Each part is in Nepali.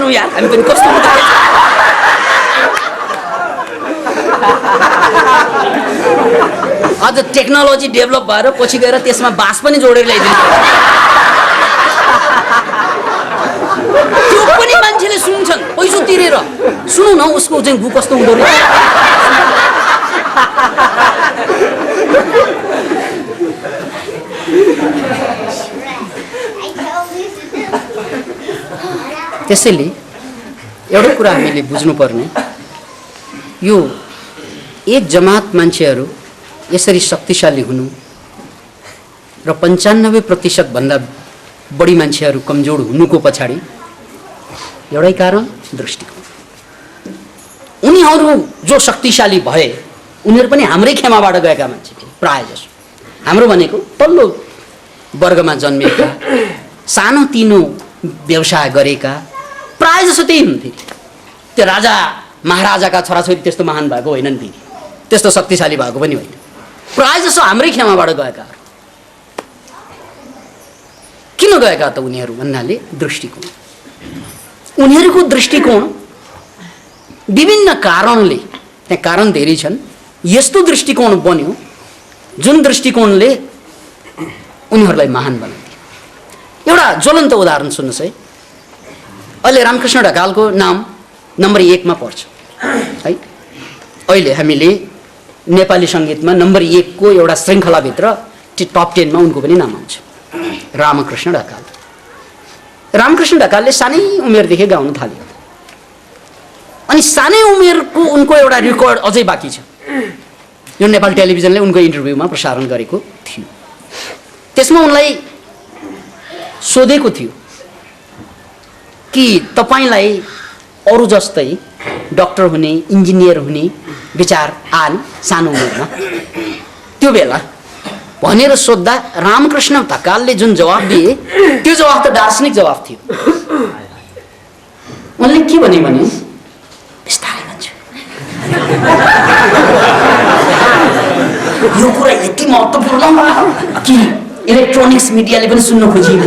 गरौँ यार, हामी पनि कस्तो हुँदो रहेछ। अझ टेक्नोलोजी डेभलप भएर पछि गएर त्यसमा बाँस पनि जोडेर ल्याइदिनु, त्यो पनि मान्छेले सुन्छन् पैसा तिरेर। सुनौ न उसको चाहिँ गु कस्तो हुँदो रहेछ। त्यसैले एउटा कुरा हामीले बुझ्नुपर्ने, यो एक जमात मान्छेहरू यसरी शक्तिशाली हुनु र 95% भन्दा बढी मान्छेहरू कमजोर हुनुको पछाडि एउटै कारण दृष्टिकोण। उनीहरू जो शक्तिशाली भए उनीहरू पनि हाम्रै खेमाबाट गएका मान्छे थिए प्राय जसो। हाम्रो भनेको तल्लो वर्गमा जन्मेका, सानोतिनो व्यवसाय गरेका प्राय जसो त्यही हुन्थे। त्यो राजा महाराजाका छोराछोरी त्यस्तो महान भएको होइनन् ती, त्यस्तो शक्तिशाली भएको पनि होइन। प्राय जसो हाम्रै खेमाबाट गएका। किन गएका त उनीहरू भन्नाले दृष्टिकोण। उनीहरूको दृष्टिकोण विभिन्न कारणले, त्यहाँ कारण धेरै छन्, यस्तो दृष्टिकोण बन्यो जुन दृष्टिकोणले उनीहरूलाई महान बनाइदियो। एउटा ज्वलन्त उदाहरण सुन्नुहोस् है। अहिले रामकृष्ण ढकालको नाम नम्बर 1 मा पर्छ है। अहिले हामीले नेपाली सङ्गीतमा नम्बर 1 को एउटा श्रृङ्खलाभित्र टप 10 मा उनको पनि नाम आउँछ, रामकृष्ण ढकाल। रामकृष्ण ढकालले सानै उमेरदेखि गाउन थाल्यो अनि सानै उमेरको उनको एउटा रेकर्ड अझै बाँकी छ, यो नेपाल टेलिभिजनले उनको इन्टरभ्यूमा प्रसारण गरेको थियो। त्यसमा उनलाई सोधेको थियो कि तपाईलाई अरू जस्तै डाक्टर हुने, इन्जिनियर हुने विचार आएन सानो उमेरमा त्यो बेला भनेर सोद्धा रामकृष्ण ढकालले जुन जवाफ दिए त्यो जवाफ त दार्शनिक जवाफ थियो। उनले के भने बिस्तारै भन्छु, यो कुरा यति महत्त्वपूर्ण कि इलेक्ट्रोनिक्स मिडियाले पनि सुन्न खोजिएको।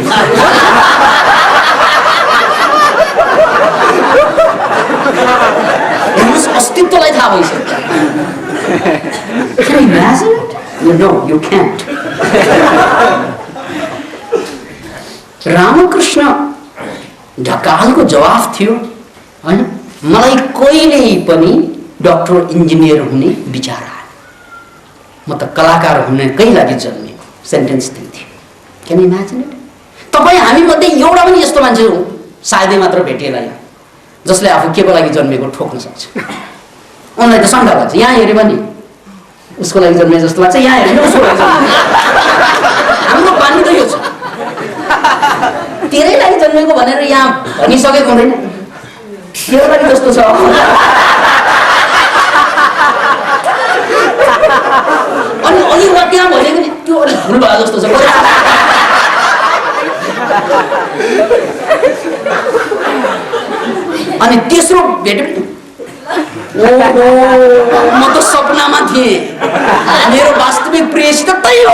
हेर्नुहोस्, अस्तित्वलाई थाहा भइसक्यो। Can you imagine it? No, you can't. Ramakrishna ढकालको जवाफ थियो, हैन, मलाई कहिल्यै पनि डाक्टर इन्जिनियर हुने विचार आएन, म त कलाकार हुनकै लागि जन्मेको। सेन्टेन्स थियो। Can you imagine it? तपाईँ हामी मध्ये एउटा पनि यस्तो मान्छे हो सायदै मात्र भेटिएला यहाँ जसले आफू केको लागि जन्मेको ठोक्न सक्छ। उनलाई त शङ्का लाग्छ, यहाँ हेऱ्यो भने उसको लागि जन्मे जस्तो लाग्छ, यहाँ हेऱ्यो भने उसको लागि जन्मे। हाम्रो बानी त यो छ, तेरै लागि जन्मेको भनेर यहाँ भनिसकेको हुँदैन, तेरो लागि जस्तो छ। अनि अलि त्यहाँ भनेको नि त्यो अलिक भुल भयो जस्तो छ। अनि तेस्रो भेट्यो, ओहो म त सपनामा थिएँ, मेरो वास्तविक प्रेयसी त त्यही हो।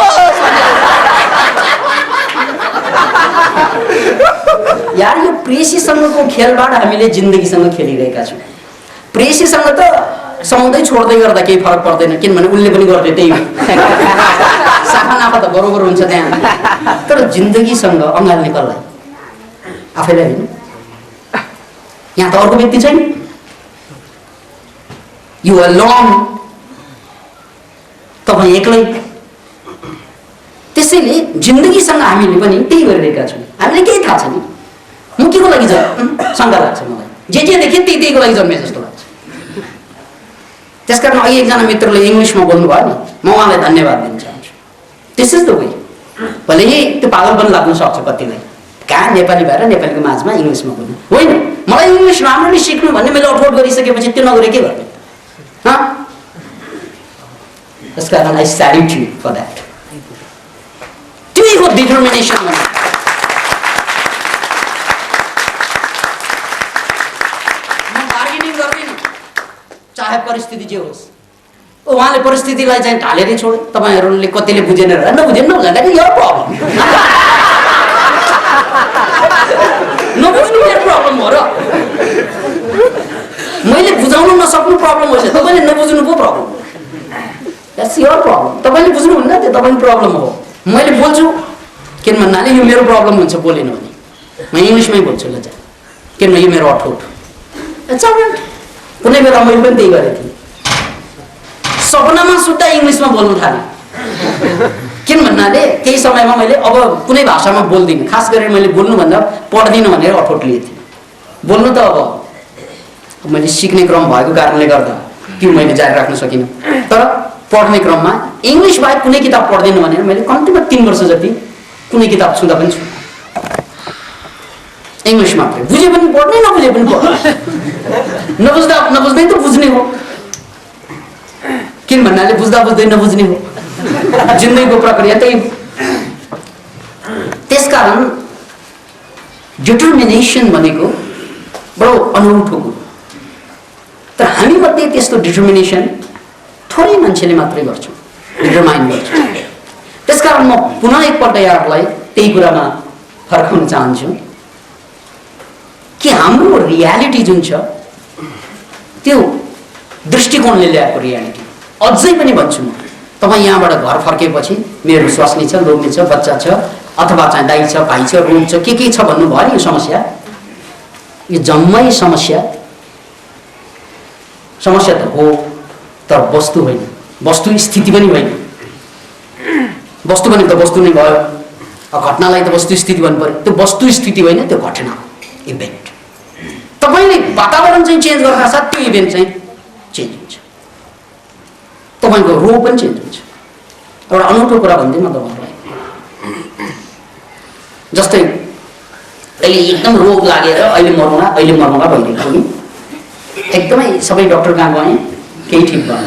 यार, यो प्रेयसीसँगको खेलबाट हामीले जिन्दगीसँग खेलिरहेका छौँ। प्रेयसीसँग त सँगै छोड्दै गर्दा केही फरक पर्दैन, किनभने उनले पनि गर्दै त्यही हो। साफा नाफा त बरोबर हुन्छ त्यहाँ, तर जिन्दगीसँग अँगाल्ने कसलाई? आफैलाई होइन। यहाँ त अर्को व्यक्ति छैन, यु अलोन, तपाईँ एक्लै। त्यसैले जिन्दगीसँग हामीले पनि त्यही गरिरहेका छौँ। हामीले केही थाहा छैन, म के को लागि शङ्का लाग्छ मलाई, जे देखेँ त्यहीको लागि जन्मे जस्तो लाग्छ। त्यसकारण अहिले एकजना मित्रले इङ्ग्लिसमा बोल्नुभयो नि, म उहाँलाई धन्यवाद दिन चाहन्छु। This is the way. भले त्यो पागल पनि लाग्न सक्छ कतिलाई, कहाँ नेपाली भएर नेपालीको माझमा इङ्ग्लिसमा बोल्नु होइन। मलाई इङ्ग्लिस राम्ररी सिक्नु भन्ने मैले अफोर्ड गरिसकेपछि त्यो नगरे के गर्ने? त्यसकारण आई स्याल्युट यु फर द्याट। त्यही हो डिटर्मिनेसन। चाहे परिस्थिति जे होस्, उहाँले परिस्थितिलाई चाहिँ ढालेरै छोड्यो। तपाईँहरूले कतिले बुझेन र नबुझेन नबुझ्दा यो प्रब्लम नबुझ्नु मेरो प्रब्लम हो र मैले बुझाउन नसक्नु प्रब्लम होइन, तपाईँले नबुझ्नु पो प्रब्लम। That's your problem. तपाईँले बुझ्नुहुन्न त्यो तपाईँको प्रब्लम हो। मैले बोल्छु किन भन्नाले यो मेरो प्रब्लम हुन्छ बोलेन भने। म इङ्ग्लिसमै बोल्छु ल, किनभने यो मेरो अठोट। कुनै बेला मैले पनि त्यही गरेको थिएँ, सपनामा सुत्दा इङ्ग्लिसमा बोल्नु थालेँ। किन भन्नाले केही समयमा मैले अब कुनै भाषामा बोल्दिनँ, खास गरेर मैले बोल्नुभन्दा पढ्दिनँ भनेर अठोट लिएको थिएँ। बोल्नु त अब मैले सिक्ने क्रम भएको कारणले गर्दा त्यो मैले जारी राख्न सकिनँ, तर पढ्ने क्रममा इङ्ग्लिस बाहेक कुनै किताब पढ्दिनँ भनेर मैले कम्तीमा 3 वर्ष जति कुनै किताब छुँदा पनि छु। इङ्ग्लिस मात्रै, बुझे पनि पढ्ने, नबुझे पनि पढ्ने। नबुझ्दै त बुझ्ने हो, किन भन्नाले बुझ्दा बुझ्दै नबुझ्ने हो। जिन्दगीको प्रक्रिया त्यही। त्यसकारण डिटर्मिनेसन भनेको बडो अनौठो कुरो, तर हामी मध्ये त्यस्तो डिटर्मिनेसन थोरै मान्छेले मात्रै गर्छौँ, डिटरमाइन गर्छौँ। त्यसकारण म पुनः एकपल्ट यहाँहरूलाई त्यही कुरामा फर्काउन चाहन्छु कि हाम्रो रियालिटी जुन छ त्यो दृष्टिकोणले ल्याएको रियालिटी। अझै पनि भन्छु म, तपाईँ यहाँबाट घर फर्केपछि मेरो स्वास्नी छ, लोग्ने छ, बच्चा छ, अथवा चाहिँ दाइ छ, भाइ छ, रुम छ, के छ भन्नुभयो नि, यो समस्या, यो जम्मै समस्या त हो, तर वस्तु होइन, वस्तु स्थिति पनि होइन। वस्तु भने त वस्तु नै भयो, घटनालाई त वस्तु स्थिति भन्नु पर्यो। त्यो वस्तु स्थिति होइन, त्यो घटना हो, इभेन्ट। तपाईँले वातावरण चाहिँ चेन्ज गर्दा साथ त्यो इभेन्ट चाहिँ चेन्ज हुन्छ, तपाईँको रोग पनि चेन्ज हुन्छ। एउटा अनौठो कुरा भन्दै म तपाईँहरूलाई, जस्तै अहिले एकदम रोग लागेर अहिले मर्नुला भइरहेको नि, एकदमै सबै डक्टर कहाँ गएँ, केही ठिक भएन।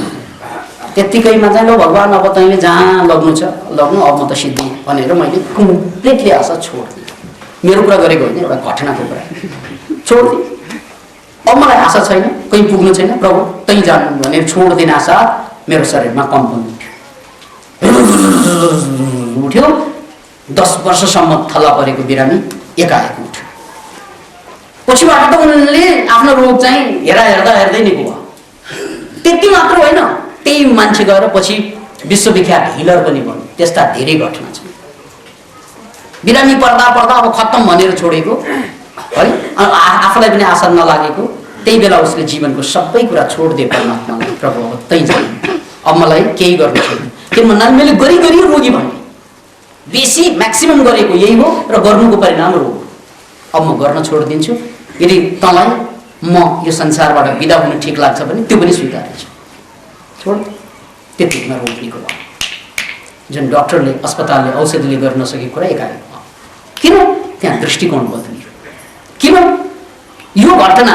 त्यत्तिकैमा चाहिँ ल भगवान् अब तैँले जहाँ लग्नु छ लग्नु, अब म त सिद्धि भनेर मैले कम्प्लिटली आशा छोडिदिएँ। मेरो कुरा गरेको होइन, एउटा घटनाको कुरा छोडिदिएँ। अब मलाई आशा छैन, कहीँ पुग्नु छैन, प्रभु तैँ जानु भनेर छोडिदिने आशा मेरो शरीरमा कम्पन उठ्यो। 10 वर्षसम्म थला परेको बिरामी एकाएक उठ्यो। पछिबाट त उनले आफ्नो रोग चाहिँ हेर्दै निको भयो। त्यति मात्र होइन, त्यही मान्छे गएर पछि विश्वविख्यात हिलर पनि बन्यो। त्यस्ता धेरै घटना छन्। बिरामी पर्दा अब खत्तम भनेर छोडेको है, आफूलाई पनि आशा नलागेको, त्यही बेला उसले जीवनको सबै कुरा छोडिदिए परमात्मालाई, प्रभु अब तै जाने, अब मलाई केही गर्नु छैन। किन भन्नाले मैले गरी रोगी भने, बेसी म्याक्सिमम गरेको यही हो र गर्नुको परिणाम रोग। अब म गर्न छोडिदिन्छु। यदि तँलाई म यो संसारबाट बिदा हुनु ठिक लाग्छ भने त्यो पनि स्वीकार्छु, छोड। त्यतिमा रोग निको भयो। जुन डक्टरले, अस्पतालले, औषधिले गर्न नसकेको कुरा एकाएक भयो। किन? त्यहाँ दृष्टिकोण बदलियो। किन? यो घटना,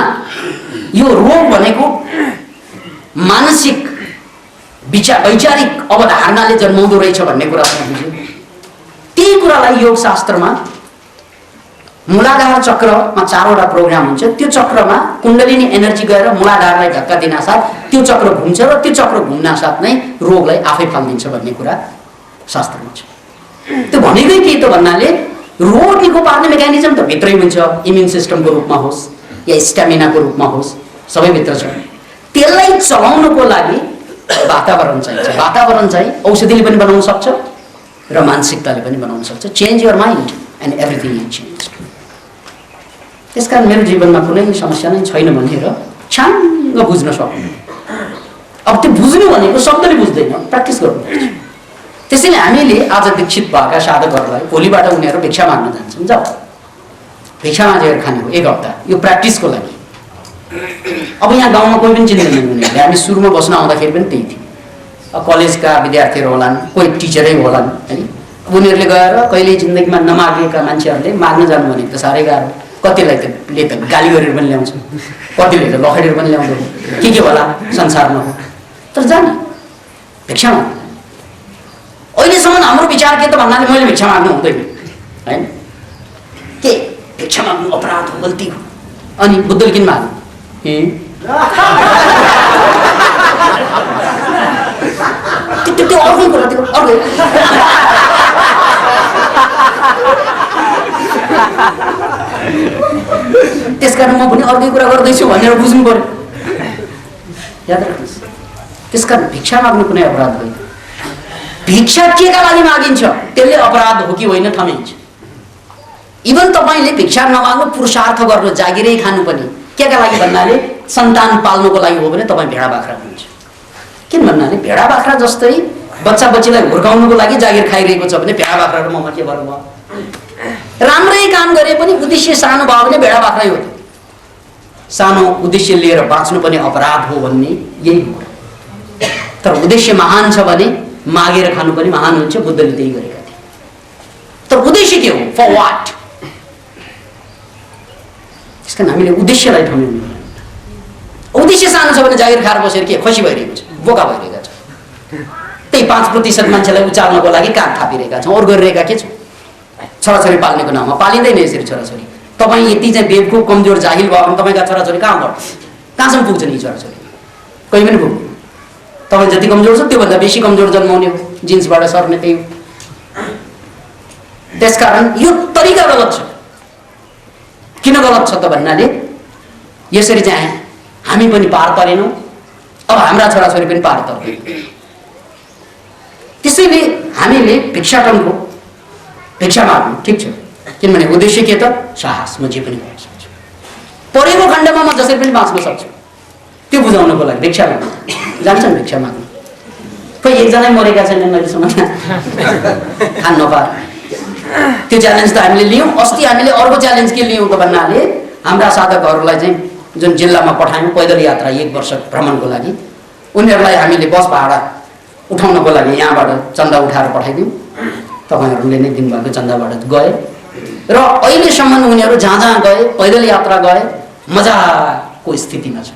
यो रोग भनेको मानसिक वैचारिक अवधारणाले जन्माउँदो रहेछ भन्ने कुरा बुझ्यो। त्यही कुरालाई योग शास्त्रमा मूलाधार चक्रमा 4वटा प्रोग्राम हुन्छ। त्यो चक्रमा कुण्डलिनी एनर्जी गएर मूलाधारलाई धक्का दिनासाथ त्यो चक्र घुम्छ र त्यो चक्र घुम्नासाथ नै रोगलाई आफै फालिदिन्छ भन्ने कुरा शास्त्रमा छ। त्यो भनेकै के त भन्नाले रोग निको पार्ने मेकानिजम त भित्रै हुन्छ, इम्युन सिस्टमको रूपमा होस् या स्ट्यामिनाको रूपमा होस्, सबै भित्र छ। त्यसलाई चलाउनको लागि वातावरण चाहिन्छ। वातावरण चाहिँ औषधिले पनि बनाउन सक्छ र मानसिकताले पनि बनाउन सक्छ। Change your mind and everything is change. त्यसकारण मेरो जीवनमा कुनै समस्या नै छैन भनेर छाङ्ग बुझ्न सक्नु। अब त्यो बुझ्नु भनेको शब्दले बुझ्दैन, प्र्याक्टिस गर्नुपर्छ। त्यसैले हामीले आज दीक्षित भएका साधकहरूलाई भोलिबाट उनीहरू भिक्षा माग्न जान्छन्। जाऊ भिक्षा मागेर खाने हो 1 हप्ता, यो प्र्याक्टिसको लागि। अब यहाँ गाउँमा कोही पनि चिन्दैन उनीहरूले। हामी सुरुमा बस्न आउँदाखेरि पनि त्यही थियो। कलेजका विद्यार्थीहरू होलान्, कोही टिचरै होलान् है। उनीहरूले गएर कहिले जिन्दगीमा नमागेका मान्छेहरूले माग्न जानु भनेको त साह्रै गाह्रो। कतिलाई त गाली गरेर पनि ल्याउँछ, कतिले त लखेडेर पनि ल्याउँदो, के होला संसारमा हो। तर जाने भिक्षा माग्नु। अहिलेसम्म हाम्रो विचार के त भन्नाले मैले भिक्षा माग्नु हुँदैन होइन, के भिक्षा माग्नु अपराध हो, गल्ती हो। अनि बुद्धले किन माग्नु? त्यो अर्कै कुरा, त्यो अर्कै। त्यसकारण म पनि अर्कै कुरा गर्दैछु भनेर बुझ्नु पर्यो। याद राख्नुहोस्, त्यसकारण भिक्षा माग्नु कुनै अपराध होइन। भिक्षा केका लागि मागिन्छ त्यसले अपराध हो कि होइन थमिन्छ। इभन तपाईँले भिक्षा नमाग्नु पुरुषार्थ गर्नु जागिरै खानु पनि केका लागि भन्नाले सन्तान पाल्नुको लागि हो भने तपाईँ भेडा बाख्रा हुनुहुन्छ। किन भन्नाले भेडा बाख्रा जस्तै बच्चा बच्चीलाई हुर्काउनुको लागि जागिर खाइरहेको छ भने भेडा बाख्रा र ममा के गर्नु भयो? राम्रै काम गरे पनि उद्देश्य सानो भयो भने भेडा बाख्रै हो। सानो उद्देश्य लिएर बाँच्नु पनि अपराध हो भन्ने यही हो। तर उद्देश्य महान छ भने मागेर खानु पनि महान हुन्छ। बुद्धले त्यही गरेका थिए। तर उद्देश्य के हो? For what? त्यसकारण हामीले उद्देश्यलाई ठम्याउनु। उद्देश्य सानो छ भने जागिर खाएर बसेर के खुसी भइरहेको छ, बोका भइरहेका छ। त्यही 5% मान्छेलाई उचाल्नको लागि काग थापिरहेका छौँ। अरू गरिरहेका के छौँ? छोराछोरी पाल्नेको नाममा पालिँदैन यसरी छोराछोरी। तपाईँ यति चाहिँ बेवकुफ कमजोर जाहिल भयो भने तपाईँका छोराछोरी कहाँ बढ्छ? कहाँसम्म पुग्छ नि छोराछोरी? कहीँ पनि पुग्छ। तपाईँ जति कमजोर छ त्योभन्दा बेसी कमजोर जन्माउने हो, जिन्सबाट सर्ने त्यही हो। त्यसकारण यो तरिका गलत छ। किन गलत छ त भन्नाले यसरी चाहिँ हामी पनि पार तरेनौँ, अब हाम्रा छोराछोरी पनि पार तर्दैन। त्यसैले हामीले भिक्षाटनको भिक्षा माग्नु ठिक छ, किनभने उद्देश्य के त? साहस, म जे पनि गर्न सक्छु, परेको खण्डमा म जसरी पनि बाँच्न सक्छु, त्यो बुझाउनको लागि भिक्षा माग्नु जान्छन्। भिक्षा माग्नु कोही एकजना मरेका छैनन् अहिलेसम्म खान नपाएर। त्यो च्यालेन्ज त हामीले लियौँ। अस्ति हामीले अर्को च्यालेन्ज के लियौँ त भन्नाले हाम्रा साधकहरूलाई चाहिँ जुन जिल्लामा पठायौँ पैदल यात्रा 1 वर्ष भ्रमणको लागि, उनीहरूलाई हामीले बस भाडा उठाउनको लागि यहाँबाट चन्दा उठाएर पठाइदिउँ। तपाईँहरूले नै दिनुभएको चन्दाबाट गए र अहिलेसम्म उनीहरू जहाँ जहाँ गए पैदल यात्रा गए मजाको स्थितिमा छ।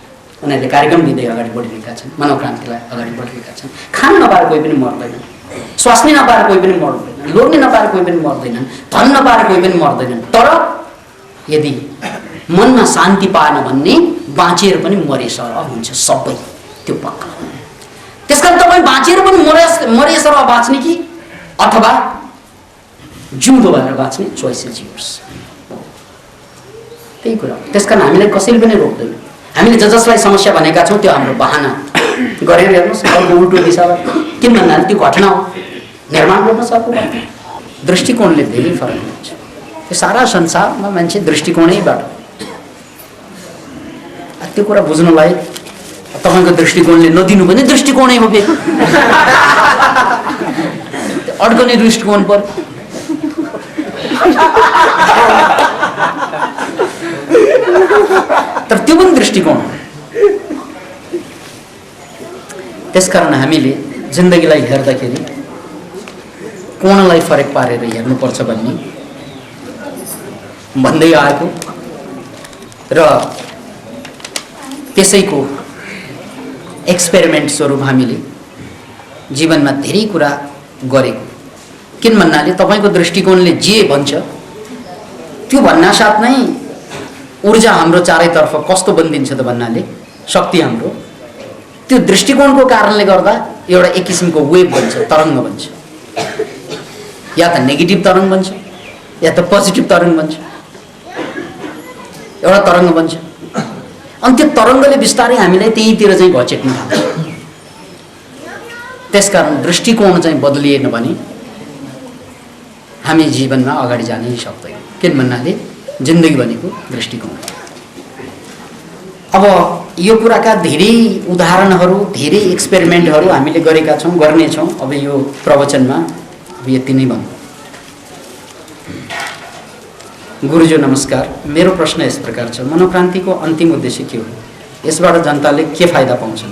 उनीहरूले कार्यक्रम दिँदै अगाडि बढिरहेका छन्, मनोक्रान्तिलाई अगाडि बढिरहेका छन्। खान नपाएर कोही पनि मर्दैनन्, स्वास्नी नपाएर कोही पनि मर्दैनन्, लोग्ने नपाएर कोही पनि मर्दैनन्, धन नपाएर कोही पनि मर्दैनन्। तर यदि मनमा शान्ति पाएन भने बाँचेर पनि मरेसर हुन्छ सबै, त्यो पक्का। त्यसकारण तपाईँ बाँचेर पनि मरेसर बाँच्ने कि अथवा जिउँदो भएर बाँच्ने, चोइस इज योर्स। त्यही कुरा। त्यसकारण हामीलाई कसैले पनि रोक्दैन। हामीले जसलाई समस्या भनेका छौँ त्यो हाम्रो बहाना गरेर हेर्नुहोस् अर्को उल्टो दिशाबाट। किन भन्नाले त्यो घटना हो, निर्माण गर्न सक्नु पर्छ। दृष्टिकोणले धेरै फरक हुन्छ। यो सारा संसारमा मान्छे दृष्टिकोणैबाट, त्यो कुरा बुझ्नुलाई तपाईँको दृष्टिकोणले नदिनु भने दृष्टिकोणै हो फेरि अड्कने दृष्टिकोण पर। तर त्यो पनि दृष्टिकोण। त्यसकारण हामीले जिन्दगीलाई हेर्दाखेरि कोणलाई फरक पारेर हेर्नुपर्छ भन्दै आएको र त्यसैको एक्सपेरिमेन्ट स्वरूप हामीले जीवनमा धेरै कुरा गरेको। किन भन्नाले तपाईँको दृष्टिकोणले जे भन्छ त्यो भन्नासाथ नै ऊर्जा हाम्रो चारैतर्फ कस्तो बनिदिन्छ त भन्नाले शक्ति हाम्रो त्यो दृष्टिकोणको कारणले गर्दा एउटा एक किसिमको वेभ बन्छ, तरङ्ग बन्छ। या त नेगेटिभ तरङ्ग बन्छ या त पोजिटिभ तरङ्ग बन्छ। एउटा तरङ्ग बन्छ अनि त्यो तरङ्गले बिस्तारै हामीलाई त्यहीतिर चाहिँ घचेट्न थाल्छ। त्यसकारण दृष्टिकोण चाहिँ बदलिएन भने हामी जीवनमा अगाडि जानै सक्दैनौँ। किन भन्नाले जिन्दगी भनेको दृष्टिकोण। अब यो कुराका धेरै उदाहरणहरू, धेरै एक्सपेरिमेन्टहरू हामीले गरेका छौँ, गर्नेछौँ। अब यो प्रवचनमा अब यति नै भनौँ। गुरुज्यू नमस्कार। मेरो प्रश्न यस प्रकार छ, मनोक्रान्तिको अन्तिम उद्देश्य के हो? यसबाट जनताले के फाइदा पाउँछन्?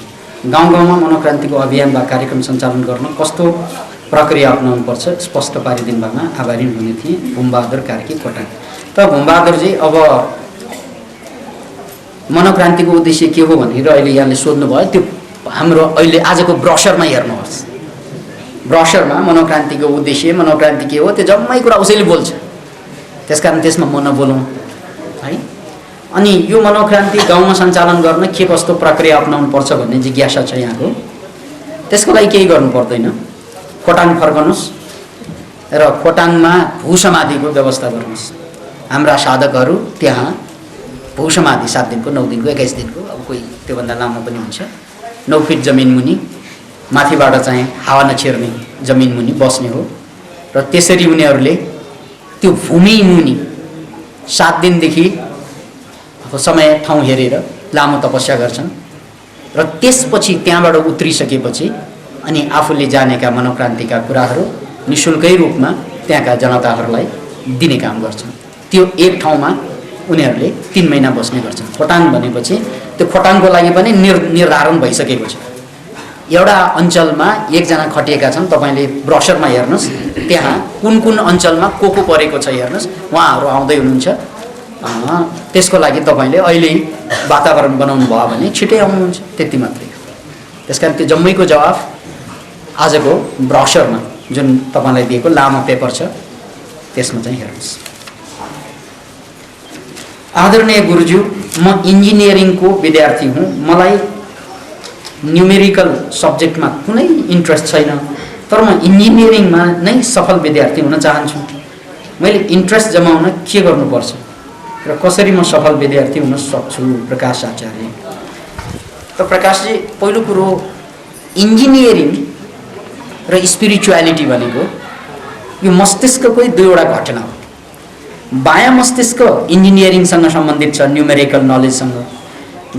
गाउँ गाउँमा मनोक्रान्तिको अभियान वा कार्यक्रम सञ्चालन गर्न कस्तो प्रक्रिया अपनाउनु पर्छ स्पष्ट पारिदिनु भएमा आभारी हुने थिएँ। भूमबहादुर कार्की कोटाङ। त भूमबहादुरजी, अब मनोक्रान्तिको उद्देश्य के हो भनेर अहिले यहाँले सोध्नुभयो। त्यो हाम्रो अहिले आजको ब्रोसरमा हेर्नुहोस्। ब्रोसरमा मनोक्रान्तिको उद्देश्य, मनोक्रान्ति के हो, त्यो जम्मै कुरा उसैले बोल्छ। त्यसकारण त्यसमा म नबोलौँ है। अनि यो मनोक्रान्ति गाउँमा सञ्चालन गर्न के कस्तो प्रक्रिया अपनाउनु पर्छ भन्ने जिज्ञासा छ यहाँको। त्यसको लागि केही गर्नु पर्दैन। खोटाङ फर्कनुहोस् र खोटाङमा भूसमाधिको व्यवस्था गर्नुहोस्। हाम्रा साधकहरू त्यहाँ भूसमाधि 7 दिनको 9 दिनको 21 दिनको, अब कोही त्योभन्दा लामो पनि हुन्छ। 9 फिट जमिन मुनि माथिबाट चाहिँ हावा नछिर्ने जमिन मुनि बस्ने हो र त्यसरी उनीहरूले त्यो भूमि मुनि 7 दिनदेखि समय ठाउँ हेरेर लामो तपस्या गर्छन् र त्यसपछि त्यहाँबाट उत्रिसकेपछि अनि आफूले जानेका मनोक्रान्तिका कुराहरू निशुल्कै रूपमा त्यहाँका जनताहरूलाई दिने काम गर्छन्। त्यो एक ठाउँमा उनीहरूले 3 महिना बस्ने गर्छन्। खोटाङ भनेपछि त्यो खोटाङको लागि पनि निर्धारण भइसकेको छ। एउटा अञ्चलमा एकजना खटिएका छन्, तपाईँले ब्रोसरमा हेर्नुहोस्, त्यहाँ कुन कुन अञ्चलमा को परेको छ हेर्नुहोस्, उहाँहरू आउँदै हुनुहुन्छ। त्यसको लागि तपाईँले अहिले वातावरण बनाउनु भयो भने छिटै आउनुहुन्छ, त्यति मात्रै हो। त्यसकारण त्यो जम्मैको जवाफ आजको ब्रोसरमा जुन तपाईँलाई दिएको लामो पेपर छ त्यसमा चाहिँ हेर्नुहोस्। आदरणीय गुरुज्यू, म इन्जिनियरिङको विद्यार्थी हुँ। मलाई न्युमेरिकल सब्जेक्टमा कुनै इन्ट्रेस्ट छैन, तर म इन्जिनियरिङमा नै सफल विद्यार्थी हुन चाहन्छु। मैले इन्ट्रेस्ट जमाउन के गर्नुपर्छ र कसरी म सफल विद्यार्थी हुन सक्छु? प्रकाश आचार्य। त प्रकाशजी, पहिलो कुरो इन्जिनियरिङ र स्पिरिचुअलिटी भनेको यो मस्तिष्ककै दुईवटा घटना हो। बायाँ मस्तिष्क इन्जिनियरिङसँग सम्बन्धित छ, न्युमेरिकल नलेजसँग।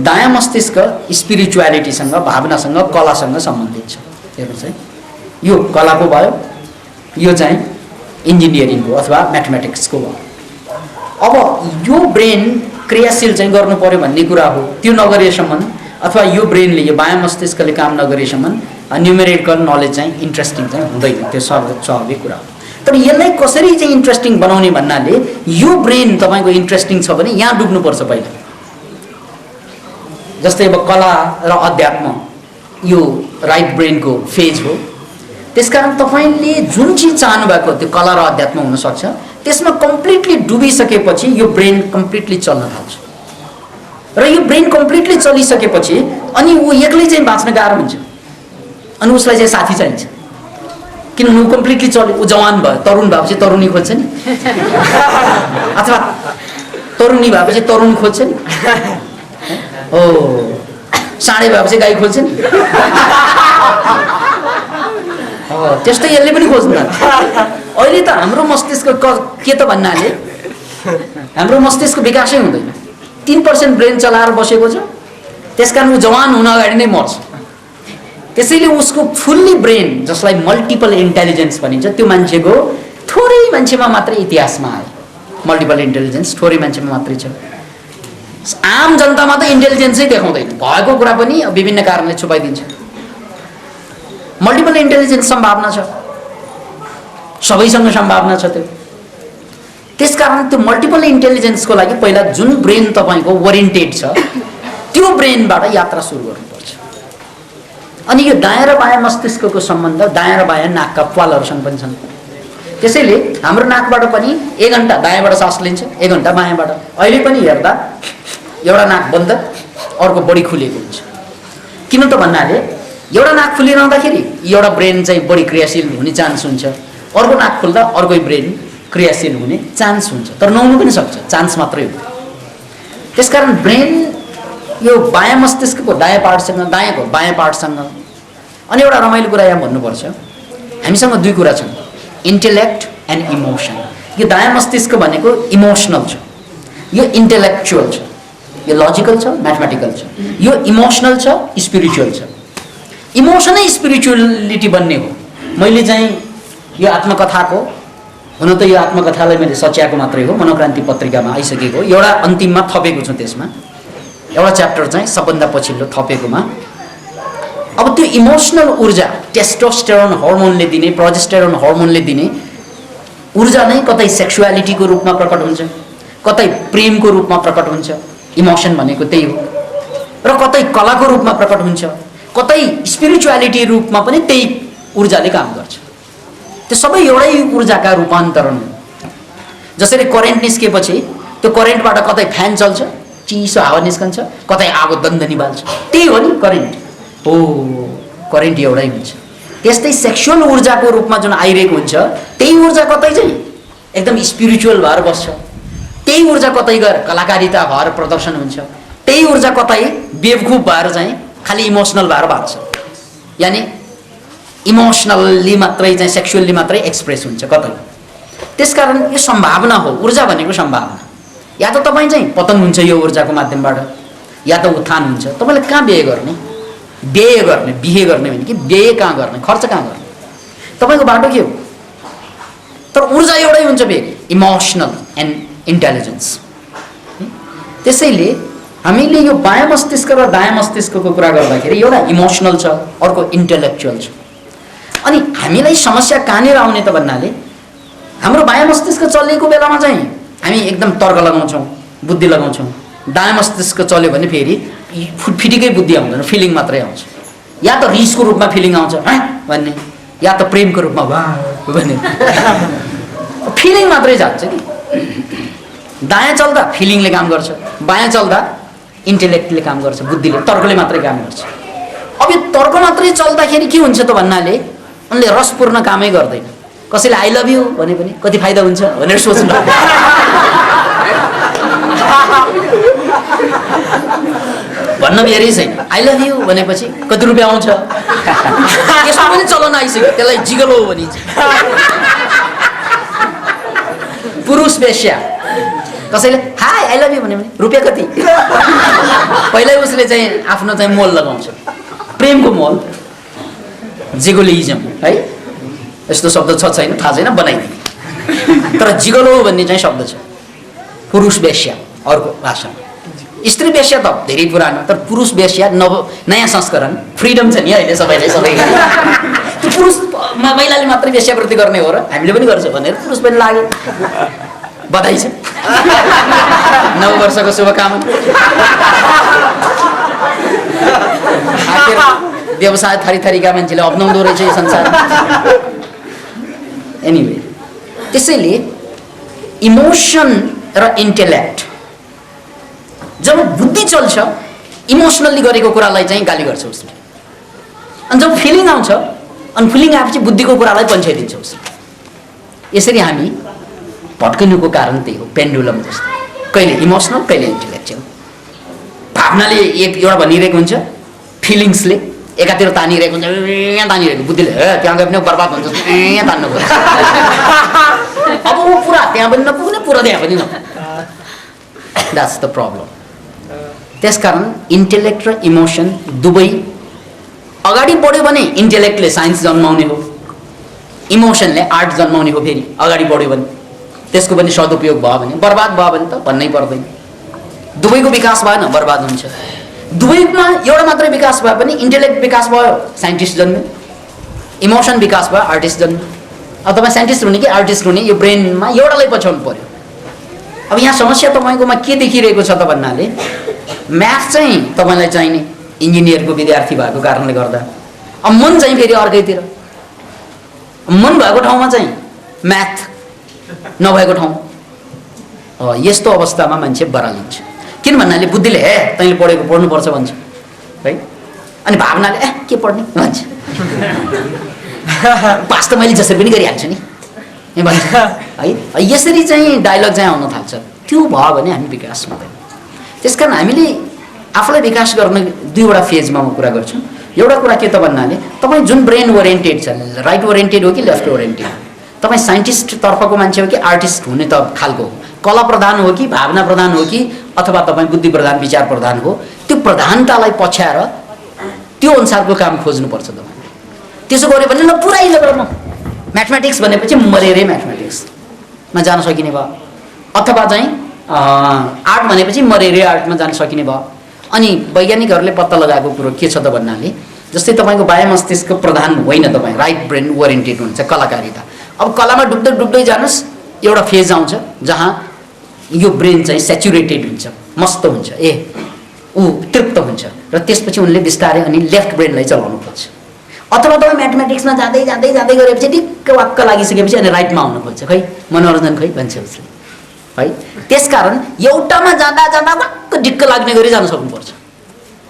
दायाँ मस्तिष्क स्पिरिचुअलिटीसँग, भावनासँग, कलासँग सम्बन्धित छ। हेर्नुहोस् है, यो कलाको भयो, यो चाहिँ इन्जिनियरिङको अथवा म्याथमेटिक्सको भयो। अब यो ब्रेन क्रियाशील चाहिँ गर्नु पर्यो भन्ने कुरा हो। त्यो नगरेसम्म अथवा यो ब्रेनले, यो बायाँ मस्तिष्कले काम नगरेसम्म न्युमेरिकल नलेज चाहिँ इन्ट्रेस्टिङ चाहिँ हुँदैन। त्यो स्वाभाविक कुरा हो। तर यसलाई कसरी चाहिँ इन्ट्रेस्टिङ बनाउने भन्नाले यो ब्रेन तपाईँको इन्ट्रेस्टिङ छ भने यहाँ डुब्नुपर्छ पहिला। जस्तै अब कला र अध्यात्म यो राइट ब्रेनको फेज हो। त्यसकारण तपाईँले जुन चिज चाहनु भएको त्यो कला र अध्यात्म हुनसक्छ, त्यसमा कम्प्लिटली डुबिसकेपछि यो ब्रेन कम्प्लिटली चल्न थाल्छ र यो ब्रेन कम्प्लिटली चलिसकेपछि अनि ऊ एक्लै चाहिँ बाँच्न गाह्रो हुन्छ। अनि उसलाई चाहिँ साथी चाहिन्छ, किनभने ऊ कम्प्लिटली चल्यो। ऊ जवान भयो, तरुण भएपछि तरुणी खोज्छ नि, अथवा तरुणी भएपछि तरुण खोज्छ नि, हो साँडे भएपछि गाई खोज्छ नि। त्यस्तै यसले पनि खोज्नु। अहिले त हाम्रो मस्तिष्क के त भन्नाले हाम्रो मस्तिष्क विकासै हुँदैन। 3% ब्रेन चलाएर बसेको छ। त्यसकारण ऊ जवान हुन अगाडि नै मर्छ। त्यसैले उसको फुल्ली ब्रेन, जसलाई मल्टिपल इन्टेलिजेन्स भनिन्छ, त्यो मान्छेको थोरै मान्छेमा मात्रै इतिहासमा आयो। मल्टिपल इन्टेलिजेन्स थोरै मान्छेमा मात्रै छ। आम जनतामा त इन्टेलिजेन्सै देखाउँदैन, भएको कुरा पनि विभिन्न कारणले छुपाइदिन्छ। मल्टिपल इन्टेलिजेन्स सम्भावना छ, सबैसँग सम्भावना छ त्यो। त्यसकारण त्यो मल्टिपल इन्टेलिजेन्सको लागि पहिला जुन ब्रेन तपाईँको ओरिएन्टेड छ त्यो ब्रेनबाट यात्रा सुरु गर्नुपर्छ। अनि यो दायाँ र बायाँ मस्तिष्कको सम्बन्ध दायाँ र बायाँ नाकका प्वालहरूसँग पनि छन्। त्यसैले हाम्रो नाकबाट पनि 1 घन्टा दायाँबाट सास लिन्छ, 1 घन्टा बायाँबाट। अहिले पनि हेर्दा एउटा नाक बन्द, अर्को बढी खुलेको हुन्छ। किन त भन्नाले एउटा नाक खुलिरहँदाखेरि एउटा ब्रेन चाहिँ बढी क्रियाशील हुने चान्स हुन्छ, अर्को नाक खुल्दा अर्कै ब्रेन क्रियाशील हुने चान्स हुन्छ। तर नहुनु पनि सक्छ, चान्स मात्रै हो। त्यसकारण ब्रेन यो बायाँ मस्तिष्कको दायाँ पार्टसँग, दायाँको बायाँ पार्टसँग। अनि एउटा रमाइलो कुरा यहाँ भन्नुपर्छ, हामीसँग 2 कुरा छन्, इन्टेलेक्ट एन्ड इमोसन। यो दायाँ मस्तिष्क भनेको इमोसनल छ, यो इन्टेलेक्चुअल छ, यो लजिकल छ, म्याथमेटिकल छ, यो इमोसनल छ, स्पिरिचुअल छ। इमोसनै स्पिरिचुअलिटी बन्ने हो। मैले चाहिँ यो आत्मकथाको, हुन त यो आत्मकथालाई मैले सच्याएको मात्रै हो, मनोक्रान्ति पत्रिकामा आइसकेको एउटा अन्तिममा थपेको छु। त्यसमा एउटा च्याप्टर चाहिँ सबभन्दा पछिल्लो थपेकोमा अब त्यो इमोसनल ऊर्जा, टेस्टोस्टेरोन हर्मोनले दिने, प्रोजेस्टेरोन हर्मोनले दिने ऊर्जा नै कतै सेक्सुअलिटीको रूपमा प्रकट हुन्छ, कतै प्रेमको रूपमा प्रकट हुन्छ, इमोसन भनेको त्यही हो, र कतै कलाको रूपमा प्रकट हुन्छ, कतै स्पिरिचुअलिटी रूपमा पनि त्यही ऊर्जाले काम गर्छ। त्यो सबै एउटै ऊर्जाका रूपान्तरण हो। जसरी करेन्ट निस्केपछि त्यो करेन्टबाट कतै फ्यान चल्छ, चिसो हावा निस्कन्छ, कतै आगो दन्दनी बाल्छ, त्यही हो नि करेन्ट हो। करेन्ट एउटै हुन्छ। त्यस्तै सेक्सुअल ऊर्जाको रूपमा जुन आइरहेको हुन्छ त्यही ऊर्जा कतै चाहिँ एकदम स्पिरिचुअल भएर बस्छ। त्यही ऊर्जा कतै गएर कलाकारिता भएर प्रदर्शन हुन्छ, त्यही ऊर्जा कतै बेवकुफ भएर चाहिँ खालि इमोसनल भएर भाग्छ, यानि इमोसनल्ली मात्रै चाहिँ सेक्सुअल्ली मात्रै एक्सप्रेस हुन्छ कतै। त्यसकारण यो सम्भावना हो, ऊर्जा भनेको सम्भावना। या त तपाईँ चाहिँ पतन हुन्छ यो ऊर्जाको माध्यमबाट, या त उत्थान हुन्छ। तपाईँले कहाँ व्यय गर्ने, बिहे गर्ने भने कि व्यय कहाँ गर्ने, खर्च कहाँ गर्ने, तपाईँको बाटो के हो? तर ऊर्जा एउटै हुन्छ फेरि, इमोसनल एन्ड इन्टेलिजेन्स। त्यसैले हामीले यो बायाँ मस्तिष्क र दायाँ मस्तिष्कको कुरा गर्दाखेरि एउटा इमोसनल छ, अर्को इन्टेलेक्चुअल छ। अनि हामीलाई समस्या कहाँनिर आउने त भन्नाले हाम्रो बायाँ मस्तिष्क चलेको बेलामा चाहिँ हामी एकदम तर्क लगाउँछौँ, बुद्धि लगाउँछौँ। दायाँ मस्तिष्क चल्यो भने फेरि फिटिकै बुद्धि आउँदैन, फिलिङ मात्रै आउँछ। या त रिसको रूपमा फिलिङ आउँछ भन्ने, या त प्रेमको रूपमा वाह भन्ने, फिलिङ मात्रै जान्छ कि। दायाँ चल्दा फिलिङले काम गर्छ, बायाँ चल्दा इन्टेलेक्टले काम गर्छ, बुद्धिले, तर्कले मात्रै काम गर्छ। अब यो तर्क मात्रै चल्दाखेरि के हुन्छ त भन्नाले उनले रसपूर्ण कामै गर्दैन। कसैले आई लभ यु भने पनि कति फाइदा हुन्छ भनेर सोच्नु, भन्न बेरै छैन। आई लभ यु भनेपछि कति रुपियाँ आउँछ, यसमा पनि चलन आइसक्यो, त्यसलाई जिगलो भनिन्छ। पुरुष वेश्या, कसैले हाई आई लभ यु भन्यो भने रुपियाँ कति, पहिल्यै उसले चाहिँ आफ्नो चाहिँ मोल लगाउँछ, प्रेमको मोल, जिगोलिजम है, यस्तो शब्द छ छैन थाहा छैन, बनाइदिने। तर जिगलो भन्ने चाहिँ शब्द छ, पुरुष वेश्या अर्को भाषामा। स्त्री वेश्या त धेरै पुरानो, तर पुरुष वेश्या नयाँ संस्करण, फ्रिडम छ नि अहिले सबैले, त्यो पुरुष महिलाले मात्रै वेश्यावृत्ति गर्ने हो र हामीले पनि गर्छ भनेर पुरुष पनि लाग्यो। बधाई छ, नव वर्षको शुभकामना। व्यवसाय थरी थरीका मान्छेले अप्नाउँदो रहेछ यो संसारमा। एनिवे, त्यसैले इमोसन र इन्टेलेक्ट, जब बुद्धि चल्छ इमोसनल्ली गरेको कुरालाई चाहिँ गाली गर्छ उसले, अनि जब फिलिङ आउँछ अनि फिलिङ आएपछि बुद्धिको कुरालाई पन्छाइदिन्छ उसले। यसरी हामी भट्किनुको कारण त्यही हो, पेन्डुलम जस्तो, कहिले इमोसनल कहिले इन्टेलेक्चुअल। भावनाले एउटा भनिरहेको हुन्छ, फिलिङ्सले एकातिर तानिरहेको हुन्छ, यहाँ तानिरहेको, बुद्धिले त्यहाँ गए पनि बर्बाद हुन्छ, यहाँ तान्नु पर्छ। अब ऊ पुरा त्यहाँ पनि नपुग्ने, पुरा त्यहाँ पनि नपुग्ने। That's the problem. त्यसकारण इन्टेलेक्ट र इमोसन दुवै अगाडि बढ्यो भने इन्टेलेक्टले साइन्स जन्माउने हो, इमोसनले आर्ट जन्माउने हो। फेरि अगाडि बढ्यो भने त्यसको पनि सदुपयोग भयो भने, बर्बाद भयो भने त भन्नै पर्दैन। दुवैको विकास भएन बर्बाद हुन्छ। दुवैमा एउटा मात्रै विकास भए पनि इन्टेलेक्ट विकास भयो साइन्टिस्ट जन्म्यो, इमोसन विकास भयो आर्टिस्ट जन्म्यो। अब तपाईँ साइन्टिस्ट हुने कि आर्टिस्ट हुने यो ब्रेनमा एउटालाई पछ्याउनु पर्यो। अब यहाँ समस्या तपाईँकोमा के देखिरहेको छ त भन्नाले म्याथ चाहिँ तपाईँलाई चाहिने इन्जिनियरको विद्यार्थी भएको कारणले गर्दा, अब मन चाहिँ फेरि अर्कैतिर, मन भएको ठाउँमा चाहिँ म्याथ नभएको ठाउँ। यस्तो अवस्थामा मान्छे बरालिन्छ। किन भन्नाले बुद्धिले हे तैँले पढेको पढ्नुपर्छ भन्छ है, अनि भावनाले के पढ्ने भन्छ, पास त मैले जसरी पनि गरिहाल्छु नि भन्छ है। यसरी चाहिँ डायलग चाहिँ आउन थाल्छ। त्यो भयो भने हामी विकास हुँदैन। त्यसकारण हामीले आफूलाई विकास गर्न दुईवटा फेजमा म कुरा गर्छु। एउटा कुरा के त भन्नाले तपाईँ जुन ब्रेन ओरिएन्टेड छ, राइट ओरिएन्टेड हो कि लेफ्ट ओरिएन्टेड, तपाईँ साइन्टिस्ट तर्फको मान्छे हो कि आर्टिस्ट हुने त खालको, कला प्रधान हो कि भावना प्रधान हो कि अथवा तपाईँ बुद्धि प्रधान विचार प्रधान हो, त्यो प्रधानतालाई पछ्याएर त्यो अनुसारको काम खोज्नुपर्छ तपाईँले। त्यसो गऱ्यो भने ल पुरै लेभलमा म्याथमेटिक्स भनेपछि मरेरै म्याथमेटिक्समा जान सकिने भयो, अथवा चाहिँ आर्ट भनेपछि मरेरै आर्टमा जान सकिने भयो। अनि वैज्ञानिकहरूले पत्ता लगाएको कुरो के छ त भन्नाले जस्तै तपाईँको बायाँ मस्तिष्क प्रधान होइन, तपाईँ राइट ब्रेन ओरिएन्टेड हुन्छ, कलाकारिता। अब कलामा डुब्दै डुब्दै जानुहोस्, एउटा फेज आउँछ जहाँ यो ब्रेन चाहिँ सेचुरेटेड हुन्छ, मस्त हुन्छ, ऊ तृप्त हुन्छ, र त्यसपछि उनले बिस्तारै अनि लेफ्ट ब्रेनलाई चलाउनु खोज्छ। अथवा तपाईँ म्याथमेटिक्समा जाँदै जाँदै जाँदै गएपछि टिक्क वाक्क लागिसकेपछि अनि राइटमा आउनु खोज्छ, खै मनोरञ्जन खै भन्छ उसले है। त्यसकारण एउटामा जाँदा जाँदा वाक्क डिक्क लाग्ने गरी जान सक्नुपर्छ।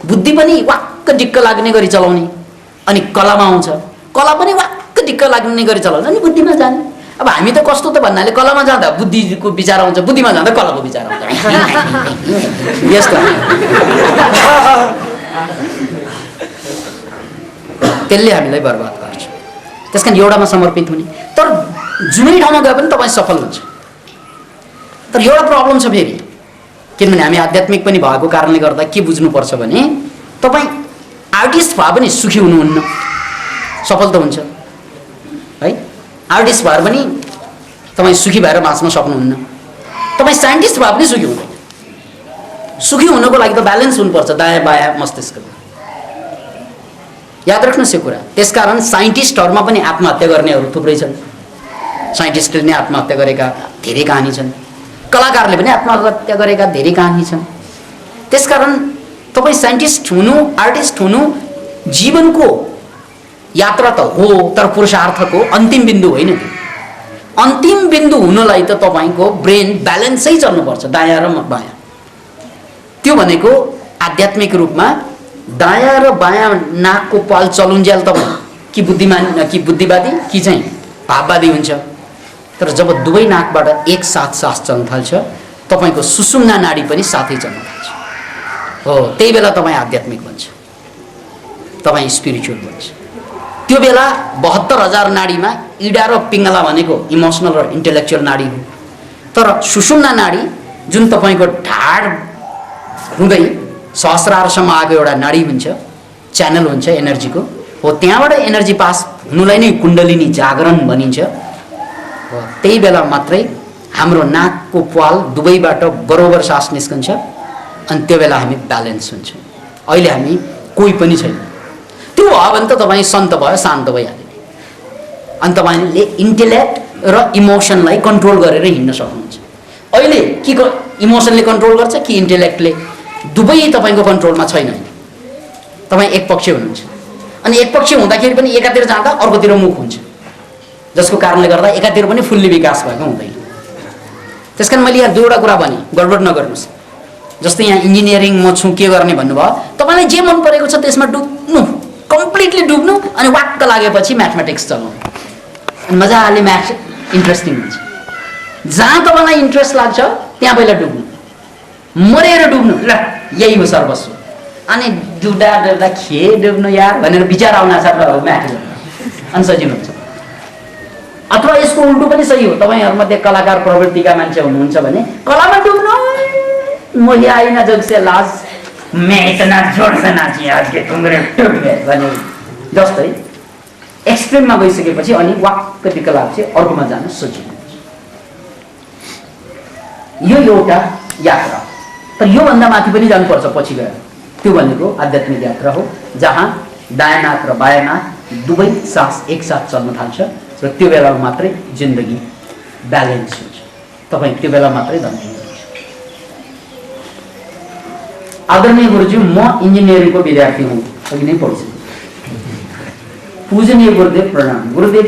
बुद्धि पनि वाक्क डिक्क लाग्ने गरी चलाउने, अनि कलामा आउँछ, कला पनि वाक्क डिक्क लाग्ने गरी चलाउने, अनि बुद्धिमा जाने। अब हामी त कस्तो त भन्नाले कलामा जाँदा बुद्धिको विचार आउँछ, बुद्धिमा जाँदा कलाको विचार आउँछ। यस्तो त्यसले हामीलाई बर्बाद गर्छ। त्यस कारण एउटामा समर्पित हुने। तर जुनै ठाउँमा गए पनि तपाईँ सफल हुन्छ। तर एउटा प्रब्लम छ फेरि, किनभने हामी आध्यात्मिक पनि भएको कारणले गर्दा के बुझ्नुपर्छ भने तपाईँ आर्टिस्ट भए पनि सुखी हुनुहुन्न, सफल त हुन्छ है। आर्टिस्ट भएर पनि तपाईँ सुखी भएर बाँच्न सक्नुहुन्न। तपाईँ साइन्टिस्ट भए पनि सुखी हुनुहुन्न। सुखी हुनको लागि त ब्यालेन्स हुनुपर्छ दायाँ बायाँ मस्तिष्कको। याद राख्नुहोस् यो कुरा। त्यसकारण साइन्टिस्टहरूमा पनि आत्महत्या गर्नेहरू थुप्रै छन्। साइन्टिस्टले नै आत्महत्या गरेका धेरै कहानी छन्। कलाकारले पनि आत्महत्या गरेका धेरै कहानी छन्। त्यसकारण तपाईँ साइन्टिस्ट हुनु, आर्टिस्ट हुनु जीवनको यात्रा त हो, तर पुरुषार्थको अन्तिम बिन्दु होइन। अन्तिम बिन्दु हुनलाई त तपाईँको ब्रेन ब्यालेन्सै चल्नुपर्छ, दायाँ र बायाँ। त्यो भनेको आध्यात्मिक रूपमा दायाँ र बायाँ नाकको पाल चलुन्जेल तपाईँ कि बुद्धिमान कि बुद्धिवादी कि चाहिँ भाववादी हुन्छ। तर जब दुवै नाकबाट एक साथ सास चल्न थाल्छ तपाईँको सुषुम्ना नाडी पनि साथै चल्न थाल्छ। हो, त्यही बेला तपाईँ आध्यात्मिक बन्छ, तपाईँ स्पिरिचुअल बन्छ। त्यो बेला 72,000 नाडीमा इडा र पिङ्गला भनेको इमोसनल र इन्टेलेक्चुअल नाडी हो। तर सुषुम्ना नाडी जुन तपाईँको ढाड हुँदै सहस्रारसम्म आएको एउटा नाडी हुन्छ, च्यानल हुन्छ एनर्जीको, हो त्यहाँबाट एनर्जी पास हुनुलाई नै कुण्डलिनी जागरण भनिन्छ। हो, त्यही बेला मात्रै हाम्रो नाकको पाल दुवैबाट बरोबर सास निस्कन्छ अनि त्यो बेला हामी ब्यालेन्स हुन्छौँ। अहिले हामी कोही पनि छैन। त्यो भयो भने त तपाईँ सन्त भयो, शान्त भइहाल्यो। अनि तपाईँले इन्टेलेक्ट र इमोसनलाई कन्ट्रोल गरेर हिँड्न सक्नुहुन्छ। अहिले के इमोसनले कन्ट्रोल गर्छ कि इन्टेलेक्टले? दुवै तपाईँको कन्ट्रोलमा छैन। तपाईँ एकपक्षीय हुनुहुन्छ। अनि एकपक्षीय हुँदाखेरि पनि एकातिर जाँदा अर्कोतिर मुख हुन्छ, जसको कारणले गर्दा एकातिर पनि फुल्ली विकास भएको हुँदैन। त्यस कारण मैले यहाँ दुईवटा कुरा भने, गडबड नगर्नुहोस्। जस्तै यहाँ इन्जिनियरिङ म छु के गर्ने भन्नुभयो, तपाईँलाई जे मन परेको छ त्यसमा डुब्नु, कम्प्लिटली डुब्नु, अनि वाक्क लागेपछि म्याथमेटिक्स चलाउनु, अनि मजाले म्याथ इन्ट्रेस्टिङ हुन्छ। जहाँ तपाईँलाई इन्ट्रेस्ट लाग्छ त्यहाँ पहिला डुब्नु, मरेर डुब्नु, ल यही हो सर्वस्व। अनि डुब्दा डुब्दा खे डुब्नु यार भनेर विचार आउन छ र म्याथ अनि सजिलो हुन्छ। अथवा यसको उल्टो पनि सही हो, तपाईँहरूमध्ये कलाकार प्रवृत्तिका मान्छे हुनुहुन्छ भने कलामा डुब्नु, मुझे आई ना जग से लाज, मैं इतना जोर से नाची आज के तुमरे डुब गए भने जस्तै एक्सट्रिममा गइसकेपछि अनि वाक्क दिक्क लाग्छ, अर्कोमा जान सजिलो हुन्छ। यो एउटा यात्रा। तर योभन्दा माथि पनि जानुपर्छ पछि गएर। त्यो भनेको आध्यात्मिक यात्रा हो, जहाँ दायाँ नाक र बायाँ नाक दुवै सास एकसाथ चल्न थाल्छ र त्यो बेला मात्रै जिन्दगी ब्यालेन्स हुन्छ। तपाईँ त्यो बेला मात्रै धनी हुनुहुन्छ। आदरणीय गुरुज्यू, म इन्जिनियरिङको विद्यार्थी हुँ, अघि नै पढिसकेँ। पूजनीय गुरुदेव प्रणाम। गुरुदेव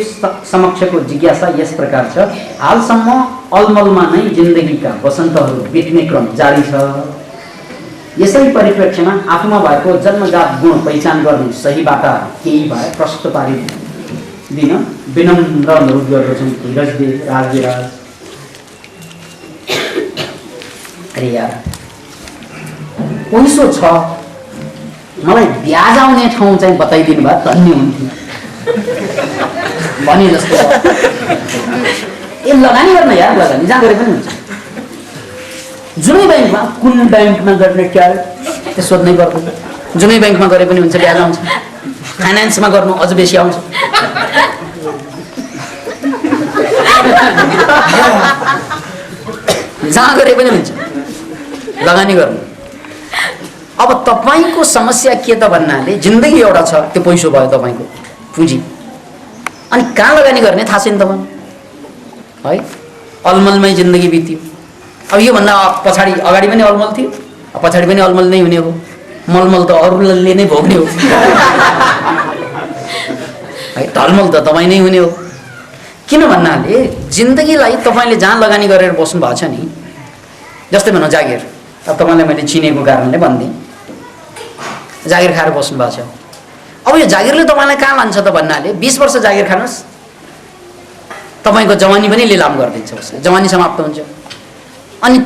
समक्षको जिज्ञासा यस प्रकार छ, हालसम्म अलमलमा नै जिन्दगीका वसन्तहरू बित्ने क्रम जारी छ। यसै परिप्रेक्ष्यमा आफूमा भएको जन्मजात गुण पहिचान गर्ने सही बाटा केही भए प्रस्तुत पारिदिन विनम्र अनुरोध गर्दछौँ। धीरजदेव राजविराज। अरे यार पैसो छ, मलाई ब्याज आउने ठाउँ चाहिँ बताइदिनु भए धन्य हुन्थ्यो भने जस्तो। ए लगानी गर्न यार, लगानी जहाँ गरे पनि हुन्छ। जुनै ब्याङ्कमा कुन ब्याङ्कमा गर्ने क्या त्यो सोध्नै पर्दैन। जुनै ब्याङ्कमा गरे पनि हुन्छ, ब्याज आउँछ। फाइनेन्समा गर्नु अझ बेसी आउँछ। जहाँ गरे पनि हुन्छ, लगानी गर्नु। अब तपाईँको समस्या के त भन्नाले जिन्दगी एउटा छ, त्यो पैसो भयो तपाईँको पुँजी, अनि कहाँ लगानी गर्ने थाहा छैन तपाईँ है। अलमलमै जिन्दगी बित्यो। अब योभन्दा पछाडि अगाडि पनि अलमल थियो, पछाडि पनि अलमल नै हुने हो। मलमल त अरूले नै भोग्ने हो है, ढलमल त तपाईँ नै हुने हो। किन भन्नाले जिन्दगीलाई तपाईँले जहाँ लगानी गरेर बस्नु भएको छ नि, जस्तै भनौँ जागिर। अब तपाईँलाई मैले चिनेको कारणले भनिदिएँ, जागिर खाएर बस्नु भएको छ। अब यो जागिरले तपाईँलाई कहाँ लान्छ त भन्नाले 20 वर्ष जागिर खानुहोस्, तपाईँको जवानी पनि लिलाम गरिदिन्छ उसले, जवानी समाप्त हुन्छ। अनि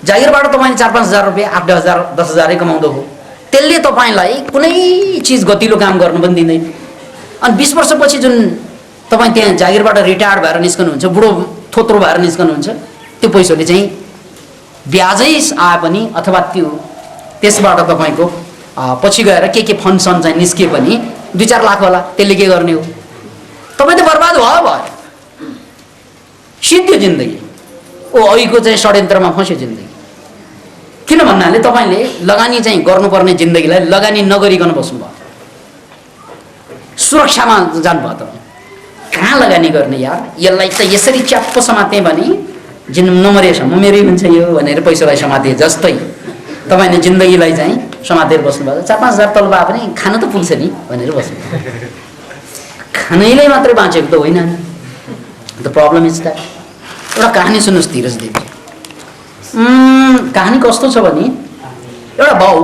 जागिरबाट तपाईँले 4-5 हजार रुपियाँ 8 हजार 10 हजारै कमाउँदो हो, त्यसले तपाईँलाई कुनै चिज गतिलो काम गर्नु पनि दिँदैन। अनि 20 वर्षपछि जुन तपाईँ त्यहाँ जागिरबाट रिटायर्ड भएर निस्कनुहुन्छ, बुढो थोत्रो भएर निस्कनुहुन्छ, त्यो पैसाले चाहिँ ब्याजै आए पनि अथवा त्यसबाट तपाईँको पछि गएर के फन्ड सन्ड चाहिँ निस्के पनि 2-4 लाख होला, त्यसले के गर्ने हो? तपाईँ त बर्बाद भयो, सिद्धियो जिन्दगी। अहिलेको चाहिँ षड्यन्त्रमा फस्यो जिन्दगी। किन भन्नाले तपाईँले लगानी चाहिँ गर्नुपर्ने जिन्दगीलाई लगानी नगरिकन बस्नुभयो, सुरक्षामा जानुभयो। तपाईँ कहाँ लगानी गर्ने यार? यसलाई त यसरी च्याप्प समातेँ भने जिन नमरेसम्म मेरै हुन्छ यो भनेर पैसालाई समाते जस्तै तपाईँले जिन्दगीलाई चाहिँ समातेर बस्नुभयो। 4-5 हजार तल भए पनि खान त पुग्छ नि भनेर बस्नु, खानैलाई मात्रै बाँचेको त होइन। The problem is that. एउटा कहानी सुन्नुहोस् धीरज देवी। कहानी कस्तो छ भने एउटा बाउ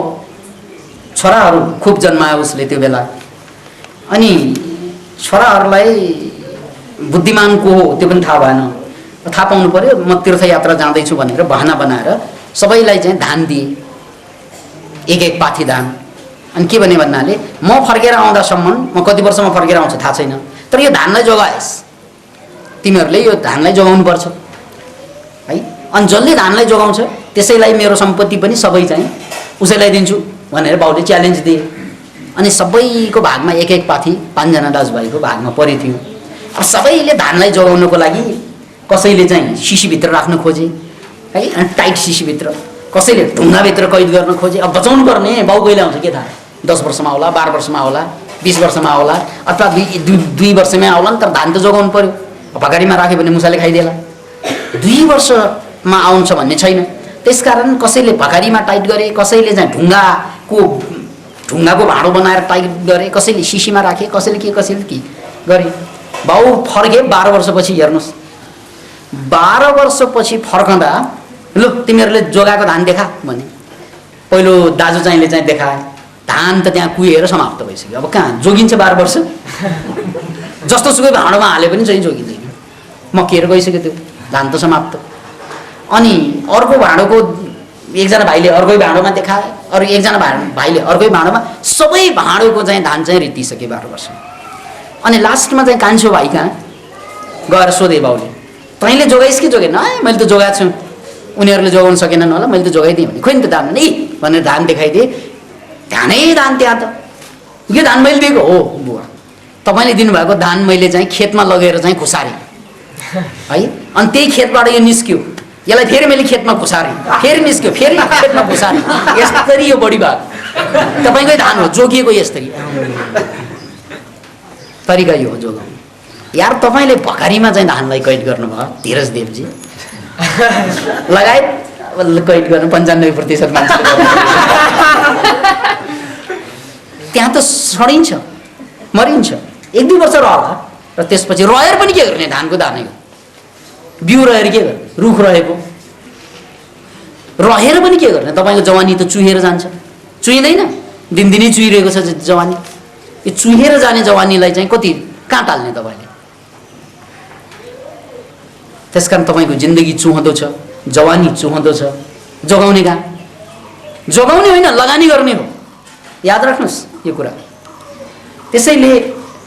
छोराहरू खुब जन्मायो उसले त्यो बेला। अनि छोराहरूलाई बुद्धिमान को हो त्यो पनि थाहा भएन। थाहा पाउनु पर्यो, म तीर्थयात्रा जाँदैछु भनेर बहाना बनाएर सबैलाई चाहिँ धान दिए, एक पाथी धान। अनि के भने भन्नाले म फर्केर आउँदासम्म, म कति वर्षमा फर्केर आउँछु थाहा छैन, तर यो धानलाई जोगाएस्, तिमीहरूले यो धानलाई जोगाउनुपर्छ है। अनि जसले धानलाई जोगाउँछ त्यसैलाई मेरो सम्पत्ति पनि सबै चाहिँ उसैलाई दिन्छु भनेर बाउले च्यालेन्ज दिए। अनि सबैको भागमा एक पाथी 5 जना दाजुभाइको भागमा परेको थियो। अब सबैले धानलाई जोगाउनको लागि कसैले चाहिँ सिसीभित्र राख्न खोजे है, अनि टाइट सिसीभित्र, कसैले ढुङ्गाभित्र कैद गर्न खोजे। अब बचाउनु पर्ने बाउ कहिले आउँछ के थाहा? 10 वर्षमा होला, 12 वर्षमा होला, 20 वर्षमा होला, अथवा 2 वर्षमै आउला नि, तर धान त जोगाउनु पर्यो। भगाडीमा राख्यो भने मुसाले खाइदिएला। 2 वर्षमा आउँछ भन्ने छैन। त्यसकारण कसैले भगाडीमा टाइट गरे, कसैले चाहिँ ढुङ्गाको भाँडो बनाएर टाइट गरे, कसैले सिसीमा राखे, कसैले के गरे। बाउ फर्के 12 वर्षपछि। हेर्नुहोस्, 12 वर्षपछि फर्कँदा लु तिमीहरूले जोगाएको धान देखा भने पहिलो दाजु चाहिँले चाहिँ देखाए। धान त त्यहाँ कुहिएर समाप्त भइसक्यो। अब कहाँ जोगिन्छ 12 वर्ष? जस्तो सुकै भाँडोमा हाले पनि चाहिँ जोगिँदैन, मकिएर गइसक्यो त्यो धान त समाप्त। अनि अर्को भाँडोको एकजना भाइले अर्कै भाँडोमा देखाए, अरू एकजना भाइले अर्कै भाँडोमा, सबै भाँडोको चाहिँ धान चाहिँ रित्तिसक्यो 12 वर्ष। अनि लास्टमा चाहिँ कान्छो भाइ कहाँ गएर सोधे बाउले, तैँले जोगाइस् कि जोगेन? मैले त जोगाएको छु, उनीहरूले जोगाउन सकेनन् होला, मैले त जोगाइदिएँ भने। खोइ नि त धान नि भनेर धान देखाइदिए। धानै धान त्यहाँ त, यो धान मैले दिएको हो बुवा, तपाईँले दिनुभएको धान मैले चाहिँ खेतमा लगेर चाहिँ खुसारेँ है। अनि त्यही खेतबाट यो निस्क्यो, यसलाई फेरि मैले खेतमा खुसारेँ, फेरि निस्क्यो, फेरि खेतमा खुसारेँ, यसरी यो बढी भएको तपाईँकै धान हो, जोगिएको यसरी तरिका यो हो जोगाउनु। यार तपाईँले भकारीमा चाहिँ धानलाई कैद गर्नुभयो धीरज देवजी, लगायत कैद गर्नु 95% मान्छे त्यहाँ त सडिन्छ, मरिन्छ। 1-2 वर्ष रहला र त्यसपछि रहेर पनि के गर्ने? धानको दानै हो, बिउ रहेर के गर्ने? रुख रहेको रहेर पनि के गर्ने? तपाईँको जवानी त चुहेर जान्छ, चुहिँदैन? दिनदिनै चुहिरहेको छ जवानी। यो चुहेर जाने जवानीलाई चाहिँ कहाँ टाल्ने तपाईँले? त्यसकारण तपाईँको जिन्दगी चुहँदो छ, जवानी चुहँदो छ। जोगाउने कहाँ? जोगाउने होइन, लगानी गर्ने हो। याद राख्नुहोस् यो कुरा। त्यसैले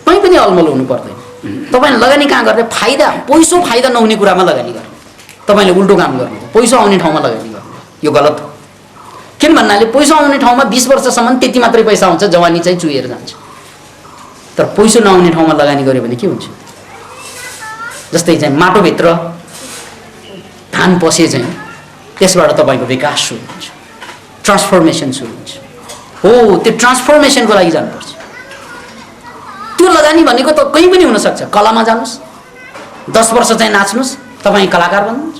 कहीँ पनि अलमल हुनु पर्दैन। तपाईँले लगानी कहाँ गर्ने? फाइदा नहुने कुरामा लगानी गर्ने। तपाईँले उल्टो काम गर्नु, पैसा आउने ठाउँमा लगानी गर्नु, यो गलत हो। किन भन्नाले पैसा आउने ठाउँमा 20 वर्षसम्म त्यति मात्रै पैसा हुन्छ, जवानी चाहिँ चुहेर जान्छ। तर पैसा नआउने ठाउँमा लगानी गर्यो भने के हुन्छ? जस्तै चाहिँ माटोभित्र धान पसे चाहिँ त्यसबाट तपाईँको विकास सुरु हुन्छ, ट्रान्सफर्मेसन सुरु हुन्छ। हो, त्यो ट्रान्सफर्मेसनको लागि जानुपर्छ। त्यो लगानी भनेको त कहीँ पनि हुनसक्छ। कलामा जानुहोस्, 10 वर्ष चाहिँ नाच्नुहोस्, तपाईँ कलाकार बन्नुहुन्छ।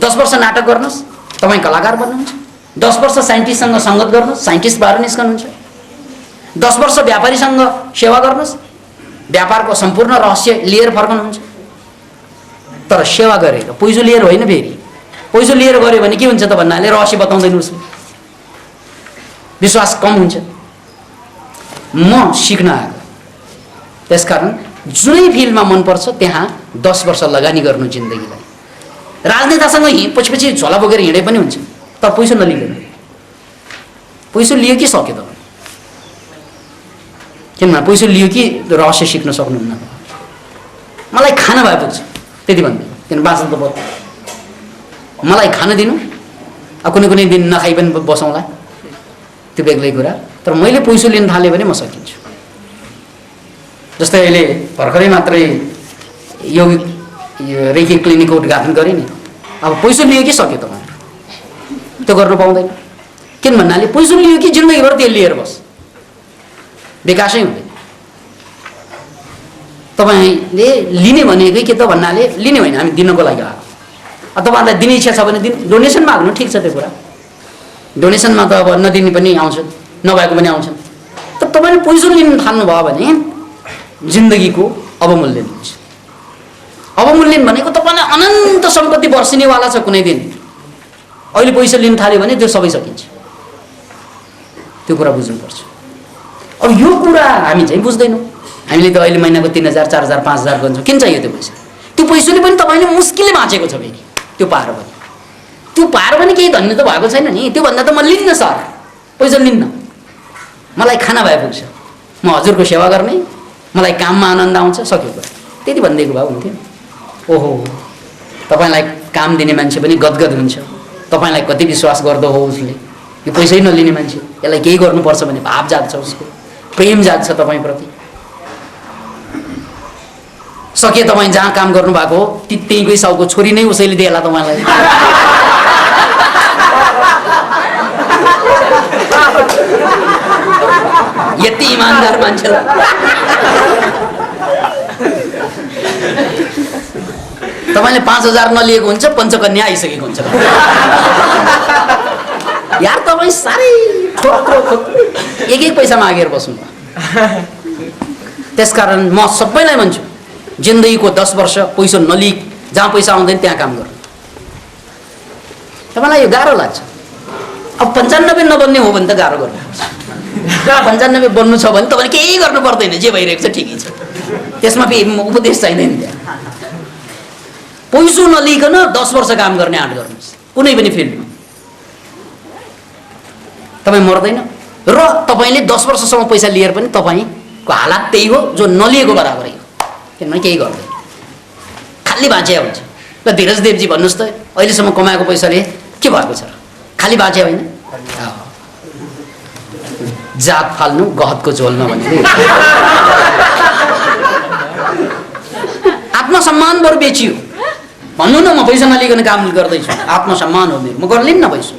10 वर्ष नाटक गर्नुहोस्, तपाईँ कलाकार बन्नुहुन्छ। 10 वर्ष साइन्टिस्टसँग सङ्गत गर्नुहोस्, साइन्टिस्ट भएर निस्कनुहुन्छ। 10 वर्ष व्यापारीसँग सेवा गर्नुहोस्, व्यापारको सम्पूर्ण रहस्य लिएर फर्कनुहुन्छ। तर सेवा गरेर पैसा लिएर होइन, फेरि पैसा लिएर गऱ्यो भने के हुन्छ त भन्नाले रहस्य बताउँदैन उसले, विश्वास कम हुन्छ। म सिक्न आएको, त्यसकारण जुनै फिल्डमा मनपर्छ त्यहाँ 10 वर्ष लगानी गर्नु जिन्दगीलाई। राजनेतासँग पछि झोला बोकेर हिँडे पनि हुन्छ, तर पैसा नलिँदैन। पैसा लियो कि सक्यो त? किनभने पैसा लियो कि रहस्य सिक्न सक्नुहुन्न। मलाई खाना भए पुग्छ त्यति भन्दै, किन बाँच्नु त पर्छ। मलाई खाना दिनु, कुनै कुनै दिन नखाइ पनि बसौँला, त्यो बेग्लै कुरा। तर मैले पैसा लिन थालेँ भने म सकिन्छु। जस्तै अहिले भर्खरै मात्रै यो रेखी क्लिनिकको उद्घाटन गरेँ नि। अब पैसा लियो कि सक्यो तपाईँ? त्यो गर्नु पाउँदैन। किन भन्नाले पैसा लियो कि जिन्दगीभर त्यो लिएर बस, विकासै हुँदैन। तपाईँले लिने भनेकै के त भन्नाले लिने होइन, हामी दिनको लागि आएको। तपाईँहरूलाई दिने इच्छा छ भने दिन, डोनेसन माग्नु ठिक छ, त्यो कुरा डोनेसनमा त अब नदिने पनि आउँछन्, नभएको पनि आउँछन्। तर तपाईँले पैसा लिनु थाल्नुभयो भने जिन्दगीको अवमूल्यन हुन्छ। अवमूल्यन भनेको तपाईँलाई अनन्त सम्पत्ति वर्षिनेवाला छ कुनै दिन। अहिले पैसा लिन थाल्यो भने त्यो सबै सकिन्छ। त्यो कुरा बुझ्नुपर्छ। अब यो कुरा हामी चाहिँ बुझ्दैनौँ। हामीले त अहिले महिनाको 3000, 4000, 5000 गर्छौँ। किन चाहियो त्यो पैसा? त्यो पैसाले पनि तपाईँले मुस्किलले बाँचेको छ फेरि। त्यो पाएर पनि, त्यो पाएर पनि केही धन्य त भएको छैन नि। त्योभन्दा त म लिन्न सर, पैसा लिन्न, मलाई खाना भए पुग्छ, म हजुरको सेवा गर्ने, मलाई काममा आनन्द आउँछ, सक्यो कुरा। त्यति भनिदिएको भए हुन्थ्यो। ओहो, तपाईँलाई काम दिने मान्छे पनि गदगद हुन्छ। तपाईँलाई कति विश्वास गर्दो हो उसले, यो पैसै नलिने मान्छे, यसलाई केही गर्नुपर्छ भने भाव जाग्छ, उसको प्रेम जाग्छ तपाईँप्रति। सके तपाईँ जहाँ काम गर्नुभएको हो त्यहीकै साउको छोरी नै उसैले दिएला तपाईँलाई। यति इमान्दार मान्छेलाई तपाईँले 5000 नलिएको हुन्छ, पञ्चकन्या आइसकेको हुन्छ। यार तपाईँ साह्रै एक पैसा मागेर बस्नु। त्यसकारण म सबैलाई भन्छु, जिन्दगीको 10 वर्ष पैसा नलिई, जहाँ पैसा आउँदैन त्यहाँ काम गर्नु। तपाईँलाई यो गाह्रो लाग्छ। अब 95 नबन्ने हो भने त गाह्रो गर्नुपर्छ। 95 बन्नु छ भने तपाईँले केही गर्नु पर्दैन, जे भइरहेको छ ठिकै छ, त्यसमा उपदेश चाहिँदैन। त्यहाँ पैसा नलिकन 10 वर्ष काम गर्ने आँट गर्नुहोस् कुनै पनि फिल्डमा, तपाईँ मर्दैन। र तपाईँले 10 वर्षसम्म पैसा लिएर पनि तपाईँको हालत त्यही हो जो नलिएको बराबरै हो, किनभने केही गर्दैन, खाली बाँचे हुन्छ। ल धीरज देवजी भन्नुहोस् त, अहिलेसम्म कमाएको पैसाले के भएको छ? खाली बाँचे होइन, जात फाल्नु गहतको झोल्न भन्ने। आत्मसम्मान बरु बेचियो। भन्नु न, म पैसा नलिकन काम गर्दैछु, आत्मसम्मान हो मेरो, म गर्लिन्न पैसा।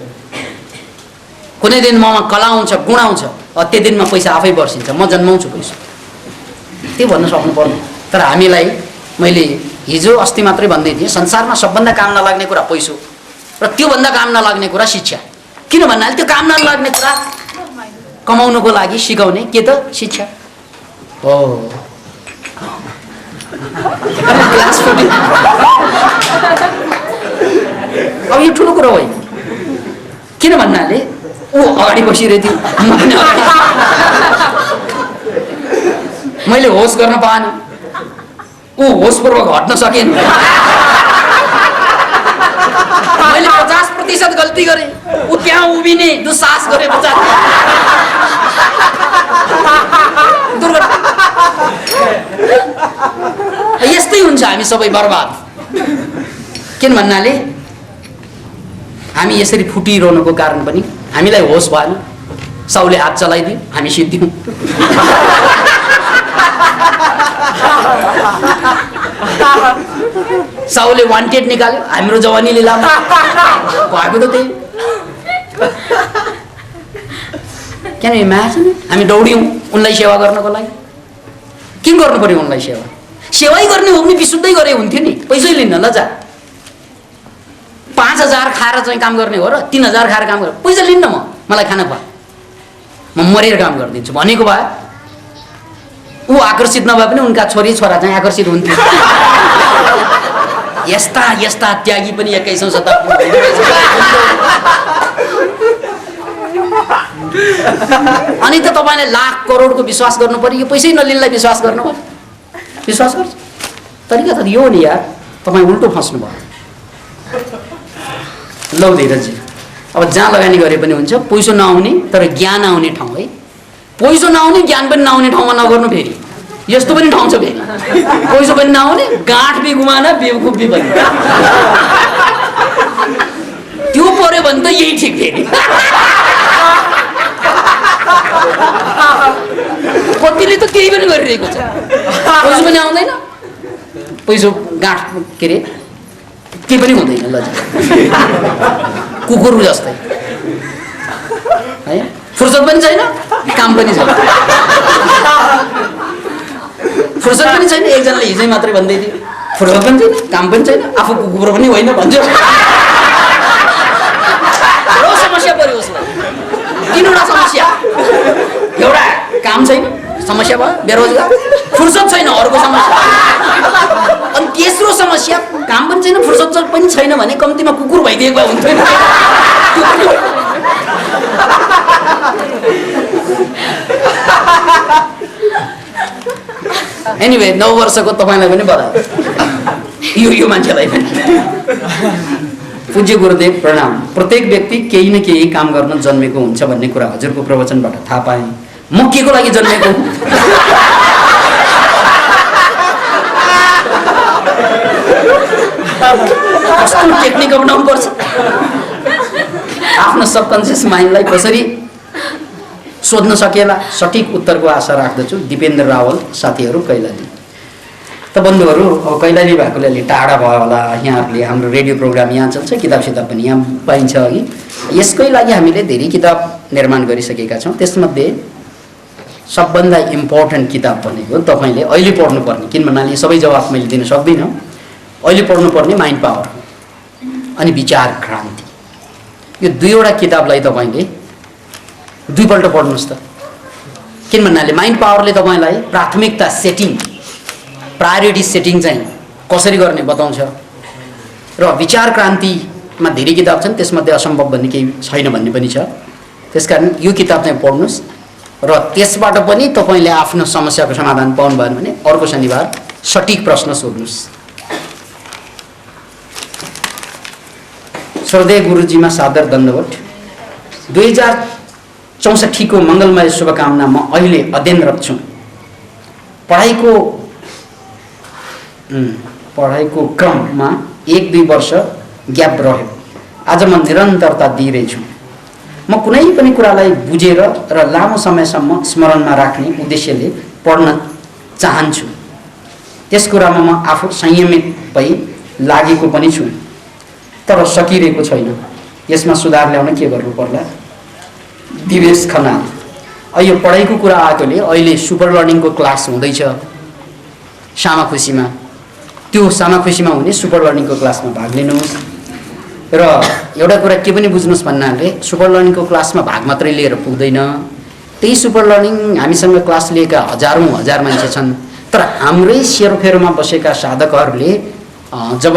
कुनै दिन ममा कला आउँछ, गुण आउँछ, त्यो दिनमा पैसा आफै वर्षिन्छ, म जन्माउँछु पैसा, त्यो भन्न सक्नु पर्ने। तर हामीलाई मैले हिजो अस्ति मात्रै भन्दै थिएँ, संसारमा सबभन्दा काम नलाग्ने कुरा पैसा, र त्योभन्दा काम नलाग्ने कुरा शिक्षा। किन भन्नाले त्यो काम नलाग्ने कुरा कमाउनको लागि सिकाउने के त शिक्षा हो। क्लास 14 अब यो ठुलो कुरा होइन। किन भन्नाले ऊ अगाडि बसिरहेको थियो, म पनि अगाडि, मैले होस गर्न पाएन, ऊ होसपूर्वक हट्न सकेन। मैले 50% गल्ती गरेँ, ऊ त्यहाँ उभिने दुस्साहस गरे। यस्तै हुन्छ, हामी सबै बर्बाद। किन भन्नाले हामी यसरी फुटिरहनुको कारण पनि हामीलाई होस भएन। साउले हात चलाइदियो, हामी सिद्धियौँ। साउले वान्टेड निकाल्यो, हाम्रो जवानीले लामो भएको त त्यही। किन इमेजिन, हामी दौड्यौँ उनलाई सेवा गर्नको लागि। किन गर्नु पर्यो उनलाई सेवा? सेवै गर्ने हो भने विशुद्धै गरे हुन्थ्यो नि, पैसै लिन्न। ल जा 5000 खाएर चाहिँ काम गर्ने हो र 3000 खाएर काम गरेर पैसा लिन्न, मलाई खाना खुवा, म मरेर काम गरिदिन्छु भनेको भए ऊ आकर्षित नभए पनि उनका छोरी छोरा चाहिँ आकर्षित हुन्थ्यो। यस्ता यस्ता त्यागी पनि 21औं शताब्दीमा। अनि त तपाईँले लाख करोडको विश्वास गर्नु पर्यो, यो पैसै नलिनलाई विश्वास गर्नु पर्यो, विश्वास गर्छ तरिका त यो हो नि यार तपाईँ उल्टो फस्नु भयो लौ धीरजी अब जहाँ लगानी गरे पनि हुन्छ पैसो नआउने तर ज्ञान आउने ठाउँ है पैसो नआउने ज्ञान पनि नआउने ठाउँमा नगर्नु फेरि यस्तो पनि ठाउँ छ फेरि पैसो पनि नआउने गाँठ बि गुमाना बेवकुफी पनि त्यो पर्यो भने त यही ठिक फेरि कतिले त केही पनि गरिरहेको छ पैसो पनि आउँदैन पैसो गाँठ के अरे केही पनि हुँदैन ल कुकुर जस्तै है फुर्सद पनि छैन काम पनि छैन फुर्सद पनि छैन एकजनाले हिजै मात्रै भन्दै थियो फुर्सद पनि छैन काम पनि छैन आफू कुकुर पनि होइन भन्छ समस्या पर्यो उसलाई तीनवटा समस्या एउटा काम छैन समस्या भयो बेरोजगार फुर्सद छैन अर्को समस्या अनि तेस्रो समस्या काम पनि छैन फुर्सद पनि छैन भने कम्तीमा कुकुर भइदिएको भए हुन्थ्यो एनिवे 9 वर्षको तपाईँलाई पनि बधाई यो मान्छेलाई पनि पूज्य गुरुदेव प्रणाम प्रत्येक व्यक्ति केही न केही काम गर्न जन्मेको हुन्छ भन्ने कुरा हजुरको प्रवचनबाट थाहा पाएँ म के को लागि जन्मेको कस्तो टेक्निक अपनाउनु पर्छ आफ्नो सबकन्सियस माइन्डलाई कसरी सोध्न सकेला सठिक उत्तरको आशा राख्दछु दिपेन्द्र रावल साथीहरू कैलाली त बन्धुहरू अब कैलाली भएकोले अलि टाढा भयो होला यहाँहरूले हाम्रो रेडियो प्रोग्राम यहाँ चल्छ किताब सिताब पनि यहाँ पाइन्छ अघि यसकै लागि हामीले धेरै किताब निर्माण गरिसकेका छौँ त्यसमध्ये सबभन्दा इम्पोर्टेन्ट किताब भनेको तपाईँले अहिले पढ्नुपर्ने किन भन्नाले सबै जवाफ मैले दिन सक्दिनँ अहिले पढ्नुपर्ने माइन्ड पावर अनि विचार क्रान्ति यो दुईवटा किताबलाई तपाईँले दुईपल्ट पढ्नुहोस् त किन भन्नाले माइन्ड पावरले तपाईँलाई प्राथमिकता सेटिङ प्रायोरिटी सेटिङ चाहिँ कसरी गर्ने बताउँछ र विचार क्रान्तिमा धेरै किताब छन् त्यसमध्ये असम्भव भन्ने केही छैन भन्ने पनि छ त्यसकारण यो किताब चाहिँ पढ्नुहोस् र त्यसबाट पनि तपाईँले आफ्नो समस्याको समाधान पाउनु भएन भने अर्को शनिबार सठिक प्रश्न सोध्नुहोस् श्रद्धेय गुरुजीमा सादर दण्डवत 2064 को मङ्गलमय शुभकामना म अहिले अध्ययनरत छु पढाइको क्रममा 1-2 वर्ष ग्याप रह्यो आज म निरन्तरता दिइरहेछु म कुनै पनि कुरालाई बुझेर र लामो समयसम्म स्मरणमा राख्ने उद्देश्यले पढ्न चाहन्छु त्यस कुरामा म आफू संयमित भई लागेको पनि छु तर सकिरहेको छैन यसमा सुधार ल्याउन के गर्नु पर्ला दिवेश खनाल यो पढाइको कुरा आएकोले अहिले सुपर लर्निङको क्लास हुँदैछ सामाखुसीमा त्यो सामाखुसीमा हुने सुपर लर्निङको क्लासमा भाग लिनुहोस् र एउटा कुरा के पनि बुझ्नुहोस् भन्नाले सुपर लर्निङको क्लासमा भाग मात्रै लिएर पुग्दैन त्यही सुपर लर्निङ हामीसँग क्लास लिएका हजार मान्छे छन् तर हाम्रै सेरोफेरोमा बसेका साधकहरूले जब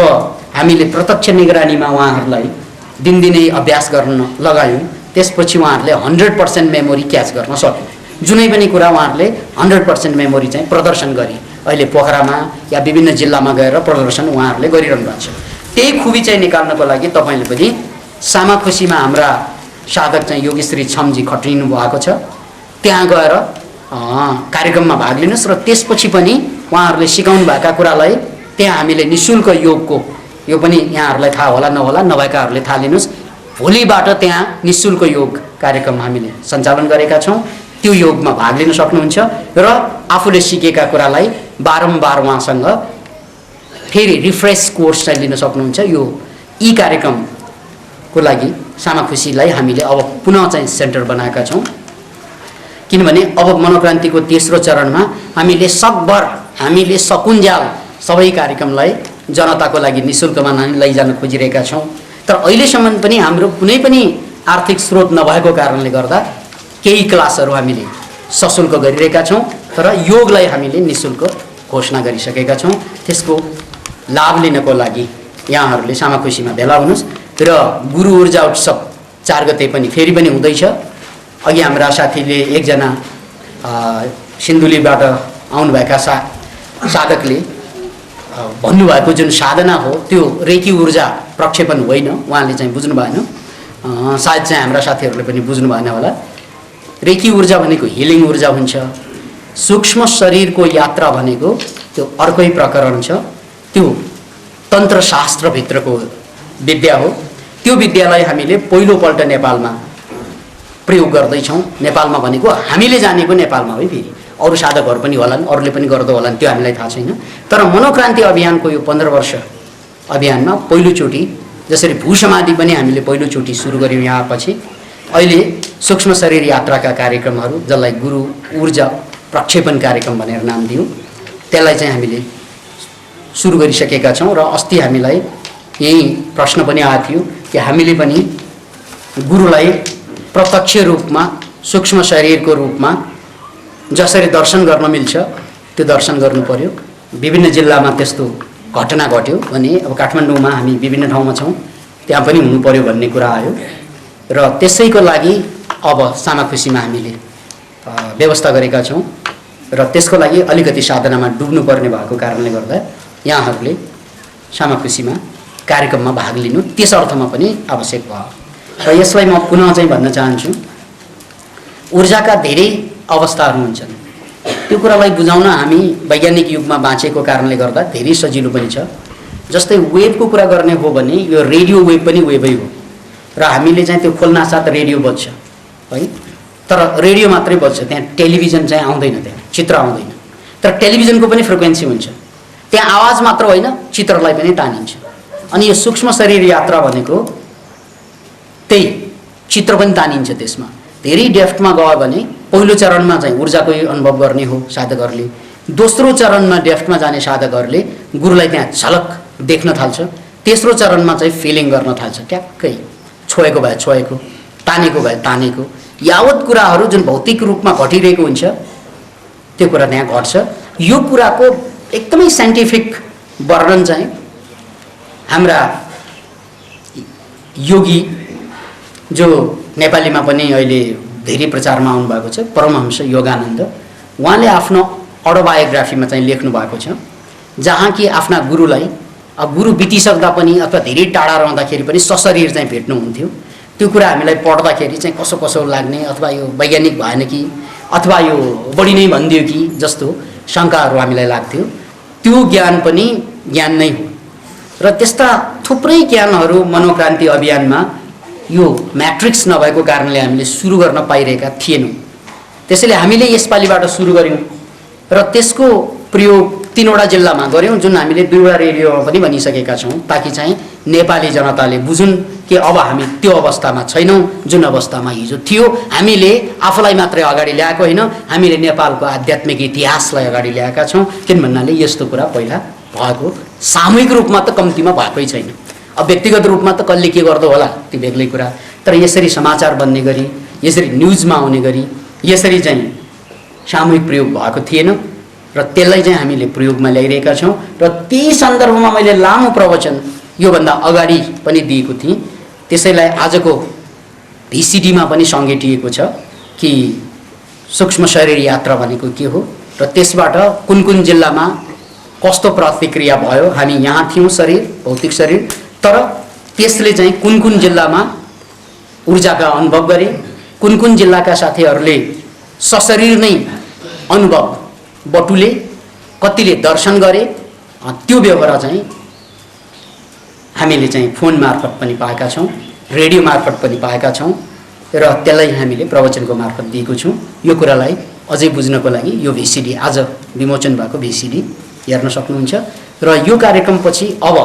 हामीले प्रत्यक्ष निगरानीमा उहाँहरूलाई दिनदिनै अभ्यास गर्न लगायौँ त्यसपछि उहाँहरूले 100% मेमोरी क्याच गर्न सक्यो जुनै पनि कुरा उहाँहरूले 100% मेमोरी चाहिँ प्रदर्शन गरे अहिले पोखरामा या विभिन्न जिल्लामा गएर प्रदर्शन उहाँहरूले गरिरहनु भएको छ त्यही खुबी चाहिँ निकाल्नको लागि तपाईँले पनि सामाखुसीमा हाम्रा साधक चाहिँ योगेश्री छमजी खटिनु भएको छ त्यहाँ गएर कार्यक्रममा भाग लिनुहोस् र त्यसपछि पनि उहाँहरूले सिकाउनु भएका कुरालाई त्यहाँ हामीले निःशुल्क योगको यो पनि यहाँहरूलाई थाहा होला नहोला नभएकाहरूले थाहा लिनुहोस् भोलिबाट त्यहाँ निःशुल्क योग कार्यक्रम हामीले सञ्चालन गरेका छौँ त्यो योगमा भाग लिन सक्नुहुन्छ र आफूले सिकेका कुरालाई बारम्बार उहाँसँग फेरि रिफ्रेस कोर्स चाहिँ लिन सक्नुहुन्छ यो यी कार्यक्रमको लागि सामाखुसीलाई हामीले अब पुनः चाहिँ सेन्टर बनाएका छौँ किनभने अब मनोक्रान्तिको तेस्रो चरणमा हामीले सकभर हामीले सकुन्जाल सबै कार्यक्रमलाई जनताको लागि निःशुल्कमा लैजान खोजिरहेका छौँ तर अहिलेसम्म पनि हाम्रो कुनै पनि आर्थिक स्रोत नभएको कारणले गर्दा केही क्लासहरू हामीले सशुल्क गरिरहेका छौँ तर योगलाई हामीले निःशुल्क घोषणा गरिसकेका छौँ त्यसको लाभ लिनको लागि यहाँहरूले सामाखुसीमा भेला हुनुहोस् र गुरु ऊर्जा उत्सव 4 गते पनि फेरि पनि हुँदैछ अघि हाम्रा साथीले एकजना सिन्धुलीबाट आउनुभएका साधकले भन्नुभएको जुन साधना हो त्यो रेकी ऊर्जा प्रक्षेपण होइन, उहाँले चाहिँ बुझ्नु भएन। सायद चाहिँ हाम्रा साथीहरूले पनि बुझ्नु भएन होला। रेकी ऊर्जा भनेको हिलिङ ऊर्जा हुन्छ, सूक्ष्म शरीरको यात्रा भनेको त्यो अर्कै प्रकरण छ, त्यो तन्त्रशास्त्रभित्रको विद्या हो। त्यो विद्यालाई हामीले पहिलोपल्ट नेपालमा प्रयोग गर्दैछौँ। नेपालमा भनेको हामीले जानेको नेपालमा है, फेरि अरू साधकहरू पनि होलान्, अरूले पनि गर्दो होलान्, त्यो हामीलाई थाहा छैन। तर मनोक्रान्ति अभियानको यो 15 वर्ष अभियानमा पहिलोचोटि, जसरी भूसमाधि पनि हामीले पहिलोचोटि सुरु गऱ्यौँ यहाँ पछि, अहिले सूक्ष्म शरीर यात्राका कार्यक्रमहरू, जसलाई गुरु ऊर्जा प्रक्षेपण कार्यक्रम भनेर नाम दियौँ, त्यसलाई चाहिँ हामीले सुरु गरिसकेका छौँ। र अस्ति हामीलाई यही प्रश्न पनि आएको थियो कि हामीले पनि गुरुलाई प्रत्यक्ष रूपमा सूक्ष्म शरीरको रूपमा जसरी दर्शन गर्न मिल्छ त्यो दर्शन गर्नु पर्यो। विभिन्न जिल्लामा त्यस्तो घटना घट्यो भने अब काठमाडौँमा हामी विभिन्न ठाउँमा छौँ, त्यहाँ पनि हुनु पर्यो भन्ने कुरा आयो र त्यसैको लागि अब सामाखुसीमा हामीले व्यवस्था गरेका छौँ र त्यसको लागि अलिकति साधनामा डुब्नुपर्ने भएको कारणले गर्दा यहाँहरूले सामाखुसीमा कार्यक्रममा भाग लिनु त्यस अर्थमा पनि आवश्यक भयो। र यसलाई म पुनः चाहिँ भन्न चाहन्छु, ऊर्जाका धेरै अवस्थाहरू हुन्छन्। त्यो कुरालाई बुझाउन हामी वैज्ञानिक युगमा बाँचेको कारणले गर्दा धेरै सजिलो पनि छ। जस्तै वेबको कुरा गर्ने हो भने यो रेडियो वेब पनि वेबै हो र हामीले चाहिँ त्यो खोल्नासाथ रेडियो बज्छ है, तर रेडियो मात्रै बज्छ, त्यहाँ टेलिभिजन चाहिँ आउँदैन, त्यहाँ चित्र आउँदैन। तर टेलिभिजनको पनि फ्रिक्वेन्सी हुन्छ, त्यहाँ आवाज मात्र होइन चित्रलाई पनि तानिन्छ। अनि यो सूक्ष्म शरीर यात्रा भनेको त्यही चित्र पनि तानिन्छ। त्यसमा धेरै डेफ्टमा गयो भने पहिलो चरणमा चाहिँ ऊर्जाको अनुभव गर्ने हो साधकहरूले, दोस्रो चरणमा डेफ्टमा जाने साधकहरूले गुरुलाई त्यहाँ झलक देख्न थाल्छ, तेस्रो चरणमा चाहिँ फिलिङ गर्न थाल्छ, ट्याक्कै छोएको भए छोएको, तानेको भए तानेको, यावत कुराहरू जुन भौतिक रूपमा घटिरहेको हुन्छ त्यो कुरा त्यहाँ घट्छ। यो कुराको एकदमै साइन्टिफिक वर्णन चाहिँ हाम्रा योगी जो नेपालीमा पनि अहिले धेरै प्रचारमा आउनुभएको छ, परमहंस योगानन्द, उहाँले आफ्नो अटोबायोग्राफीमा चाहिँ लेख्नु भएको छ, जहाँ कि आफ्ना गुरुलाई गुरु बितिसक्दा पनि अथवा धेरै टाढा रहँदाखेरि पनि सशरीर चाहिँ भेट्नुहुन्थ्यो। त्यो कुरा हामीलाई पढ्दाखेरि चाहिँ कसो कसो लाग्ने, अथवा यो वैज्ञानिक भएन कि अथवा यो बढी नै भनिदियो कि जस्तो शङ्काहरू हामीलाई लाग्थ्यो। त्यो ज्ञान पनि ज्ञान नै हो र त्यस्ता थुप्रै ज्ञानहरू मनोक्रान्ति अभियानमा यो म्याट्रिक्स नभएको कारणले हामीले सुरु गर्न पाइरहेका थिएनौँ। त्यसैले हामीले यसपालिबाट सुरु गऱ्यौँ र त्यसको प्रयोग 3वटा जिल्लामा गऱ्यौँ, जुन हामीले 2वटा रेडियोमा पनि भनिसकेका छौँ, ताकि चाहिँ नेपाली जनताले बुझुन् कि अब हामी त्यो अवस्थामा छैनौँ जुन अवस्थामा हिजो थियो। हामीले आफूलाई मात्रै अगाडि ल्याएको होइन, हामीले नेपालको आध्यात्मिक इतिहासलाई अगाडि ल्याएका छौँ। किन भन्नाले यस्तो कुरा पहिला भएको सामूहिक रूपमा त कम्तीमा भएकै छैन। अब व्यक्तिगत रूपमा त कसले के गर्दो होला त्यो बेग्लै कुरा, तर यसरी समाचार बन्ने गरी, यसरी न्युजमा आउने गरी, यसरी चाहिँ सामूहिक प्रयोग भएको थिएन र त्यसलाई चाहिँ हामीले प्रयोगमा ल्याइरहेका छौँ। र त्यही सन्दर्भमा मैले लामो प्रवचन योभन्दा अगाडि पनि दिएको थिएँ, त्यसैलाई आजको भिसिडीमा पनि सङ्गेटिएको छ कि सूक्ष्म शरीर यात्रा भनेको के हो र त्यसबाट कुन कुन जिल्लामा कस्तो प्रतिक्रिया भयो। हामी यहाँ थियौँ शरीर, भौतिक शरीर, तर त्यसले चाहिँ कुन कुन जिल्लामा ऊर्जाका अनुभव गरे, कुन कुन जिल्लाका साथीहरूले सशरीर नै अनुभव बटुले, कतिले दर्शन गरे, त्यो व्यवहार चाहिँ हामीले चाहिँ फोन मार्फत पनि पाएका छौँ, रेडियो मार्फत पनि पाएका छौँ र त्यसलाई हामीले प्रवचनको मार्फत दिएको छौँ। यो कुरालाई अझै बुझ्नको लागि यो भिसिडी आज विमोचन भएको भिसिडी हेर्न सक्नुहुन्छ। र यो कार्यक्रमपछि अब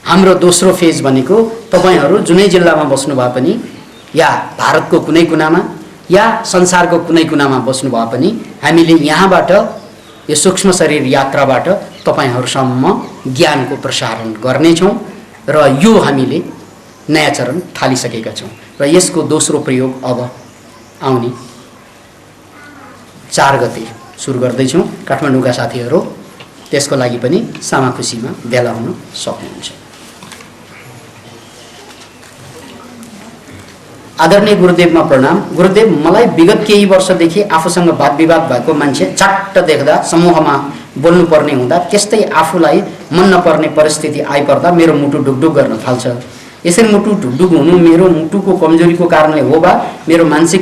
हाम्रो दोस्रो फेज भनेको तपाईहरू जुनै जिल्लामा बस्नु भए पनि या भारतको कुनै कुनामा या संसारको कुनै कुनामा बस्नु भए पनि हामीले यहाँबाट यो सूक्ष्म शरीर यात्राबाट तपाईहरुसम्म ज्ञानको प्रसारण गर्नेछौँ र यो हामीले नयाँ चरण थालिसकेका छौँ र यसको दोस्रो प्रयोग अब आउने 4 गते सुरु गर्दैछौँ। काठमाडौँका साथीहरू त्यसको लागि पनि सामाखुसीमा भेला हुन सक्नुहुन्छ। आदरणीय गुरुदेवमा प्रणाम। गुरुदेव, मलाई विगत केही वर्षदेखि आफूसँग वाद विवाद भएको मान्छे झट्ट देख्दा समूहमा बोल्नुपर्ने हुँदा त्यस्तै आफूलाई मन नपर्ने परिस्थिति आइपर्दा मेरो मुटु ढुकढुक गर्न थाल्छ। यसरी मुटु ढुकढुक हुनु मेरो मुटुको कमजोरीको कारणले हो वा मेरो मानसिक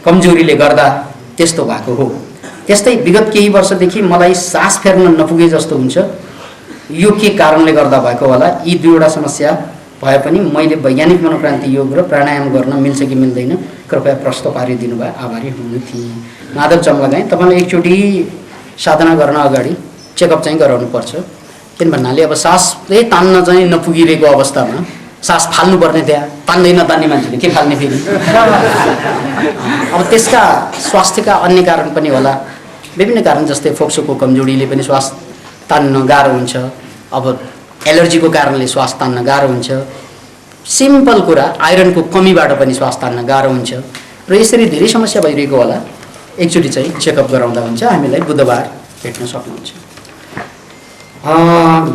कमजोरीले गर्दा त्यस्तो भएको हो। त्यस्तै विगत केही वर्षदेखि मलाई सास फेर्न नपुगे जस्तो हुन्छ। यो के कारणले गर्दा भएको होला? यी दुईवटा समस्या भए पनि मैले वैज्ञानिक मनोक्रान्ति योग र प्राणायाम गर्न मिल्छ कि मिल्दैन कृपया प्रश्न पारिदिनु भए आभारी हुनु थिएँ। माधव चम्लगाई, तपाईँले एकचोटि साधना गर्न अगाडि चेकअप चाहिँ गराउनुपर्छ। किन भन्नाले अब सासले तान्न चाहिँ नपुगिरहेको अवस्थामा सास फाल्नुपर्ने त्यहाँ तान्दै नतान्ने मान्छेले के फाल्ने फेरि? अब त्यसका स्वास्थ्यका अन्य कारण पनि होला, विभिन्न कारण जस्तै फोक्सोको कमजोरीले पनि श्वास तान्न गाह्रो हुन्छ। अब एलर्जीको कारणले श्वास तान्न गाह्रो हुन्छ। सिम्पल कुरा आइरनको कमीबाट पनि श्वास तान्न गाह्रो हुन्छ र यसरी धेरै समस्या भइरहेको होला। एकचोटि चाहिँ चेकअप गराउँदा हुन्छ। हामीलाई बुधबार भेट्न सक्नुहुन्छ।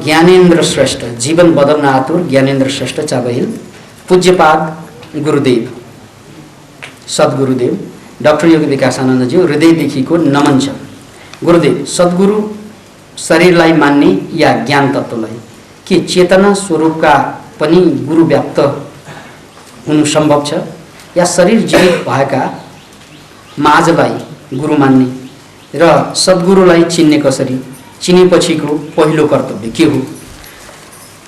ज्ञानेन्द्र श्रेष्ठ, जीवन बदल्न आतुर ज्ञानेन्द्र श्रेष्ठ चाबहिल, पूज्यपाद गुरुदेव सद्गुरुदेव डाक्टर योगी विकासानन्दज्यू हृदयदेखिको नमन छ। गुरुदेव, सद्गुरु शरीरलाई मान्ने या ज्ञान तत्त्वलाई के चेतना स्वरूपका पनि गुरु व्याप्त हुनु सम्भव छ या शरीर जीवित भएका माझलाई गुरु मान्ने र सद्गुरुलाई चिन्ने कसरी? चिनेपछिको पहिलो कर्तव्य के हो?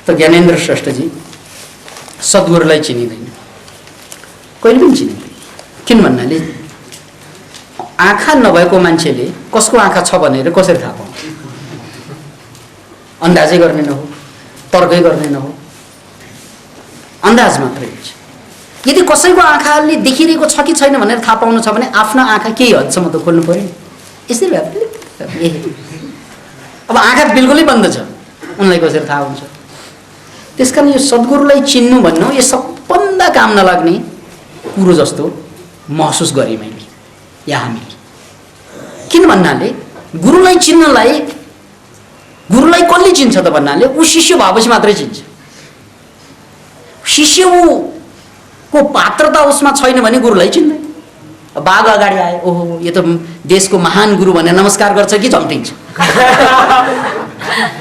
त ज्ञानेन्द्र श्रेष्ठजी, सद्गुरुलाई चिनिँदैन, कहिले पनि चिनिँदैन। किन भन्नाले आँखा नभएको मान्छेले कसको आँखा छ भनेर कसरी थाहा पाउँछ? अन्दाजै गर्ने नहो, तर्कै गर्ने नहो, अन्दाज मात्रै हुन्छ। यदि कसैको आँखाले देखिरहेको छ कि छैन भनेर थाहा पाउनु छ भने आफ्नो आँखा केही हदसम्म त खोल्नु पर्यो। यसरी अब आँखा बिल्कुलै बन्द छ, उनलाई कसरी थाहा हुन्छ? त्यसकारण यो सद्गुरुलाई चिन्नु भन्नु यो सबभन्दा काम नलाग्ने कुरो जस्तो महसुस गरेँ मैले या हामीले। किन भन्नाले गुरुलाई चिन्नलाई गुरुलाई कसले चिन्छ त भन्नाले ऊ शिष्य भएपछि मात्रै चिन्छ। शिष्य को पात्रता उसमा छैन भने गुरुलाई चिन्दैन। बाघ अगाडि आए, ओहो यो त देशको महान गुरु भनेर नमस्कार गर्छ कि झम्टिन्छ?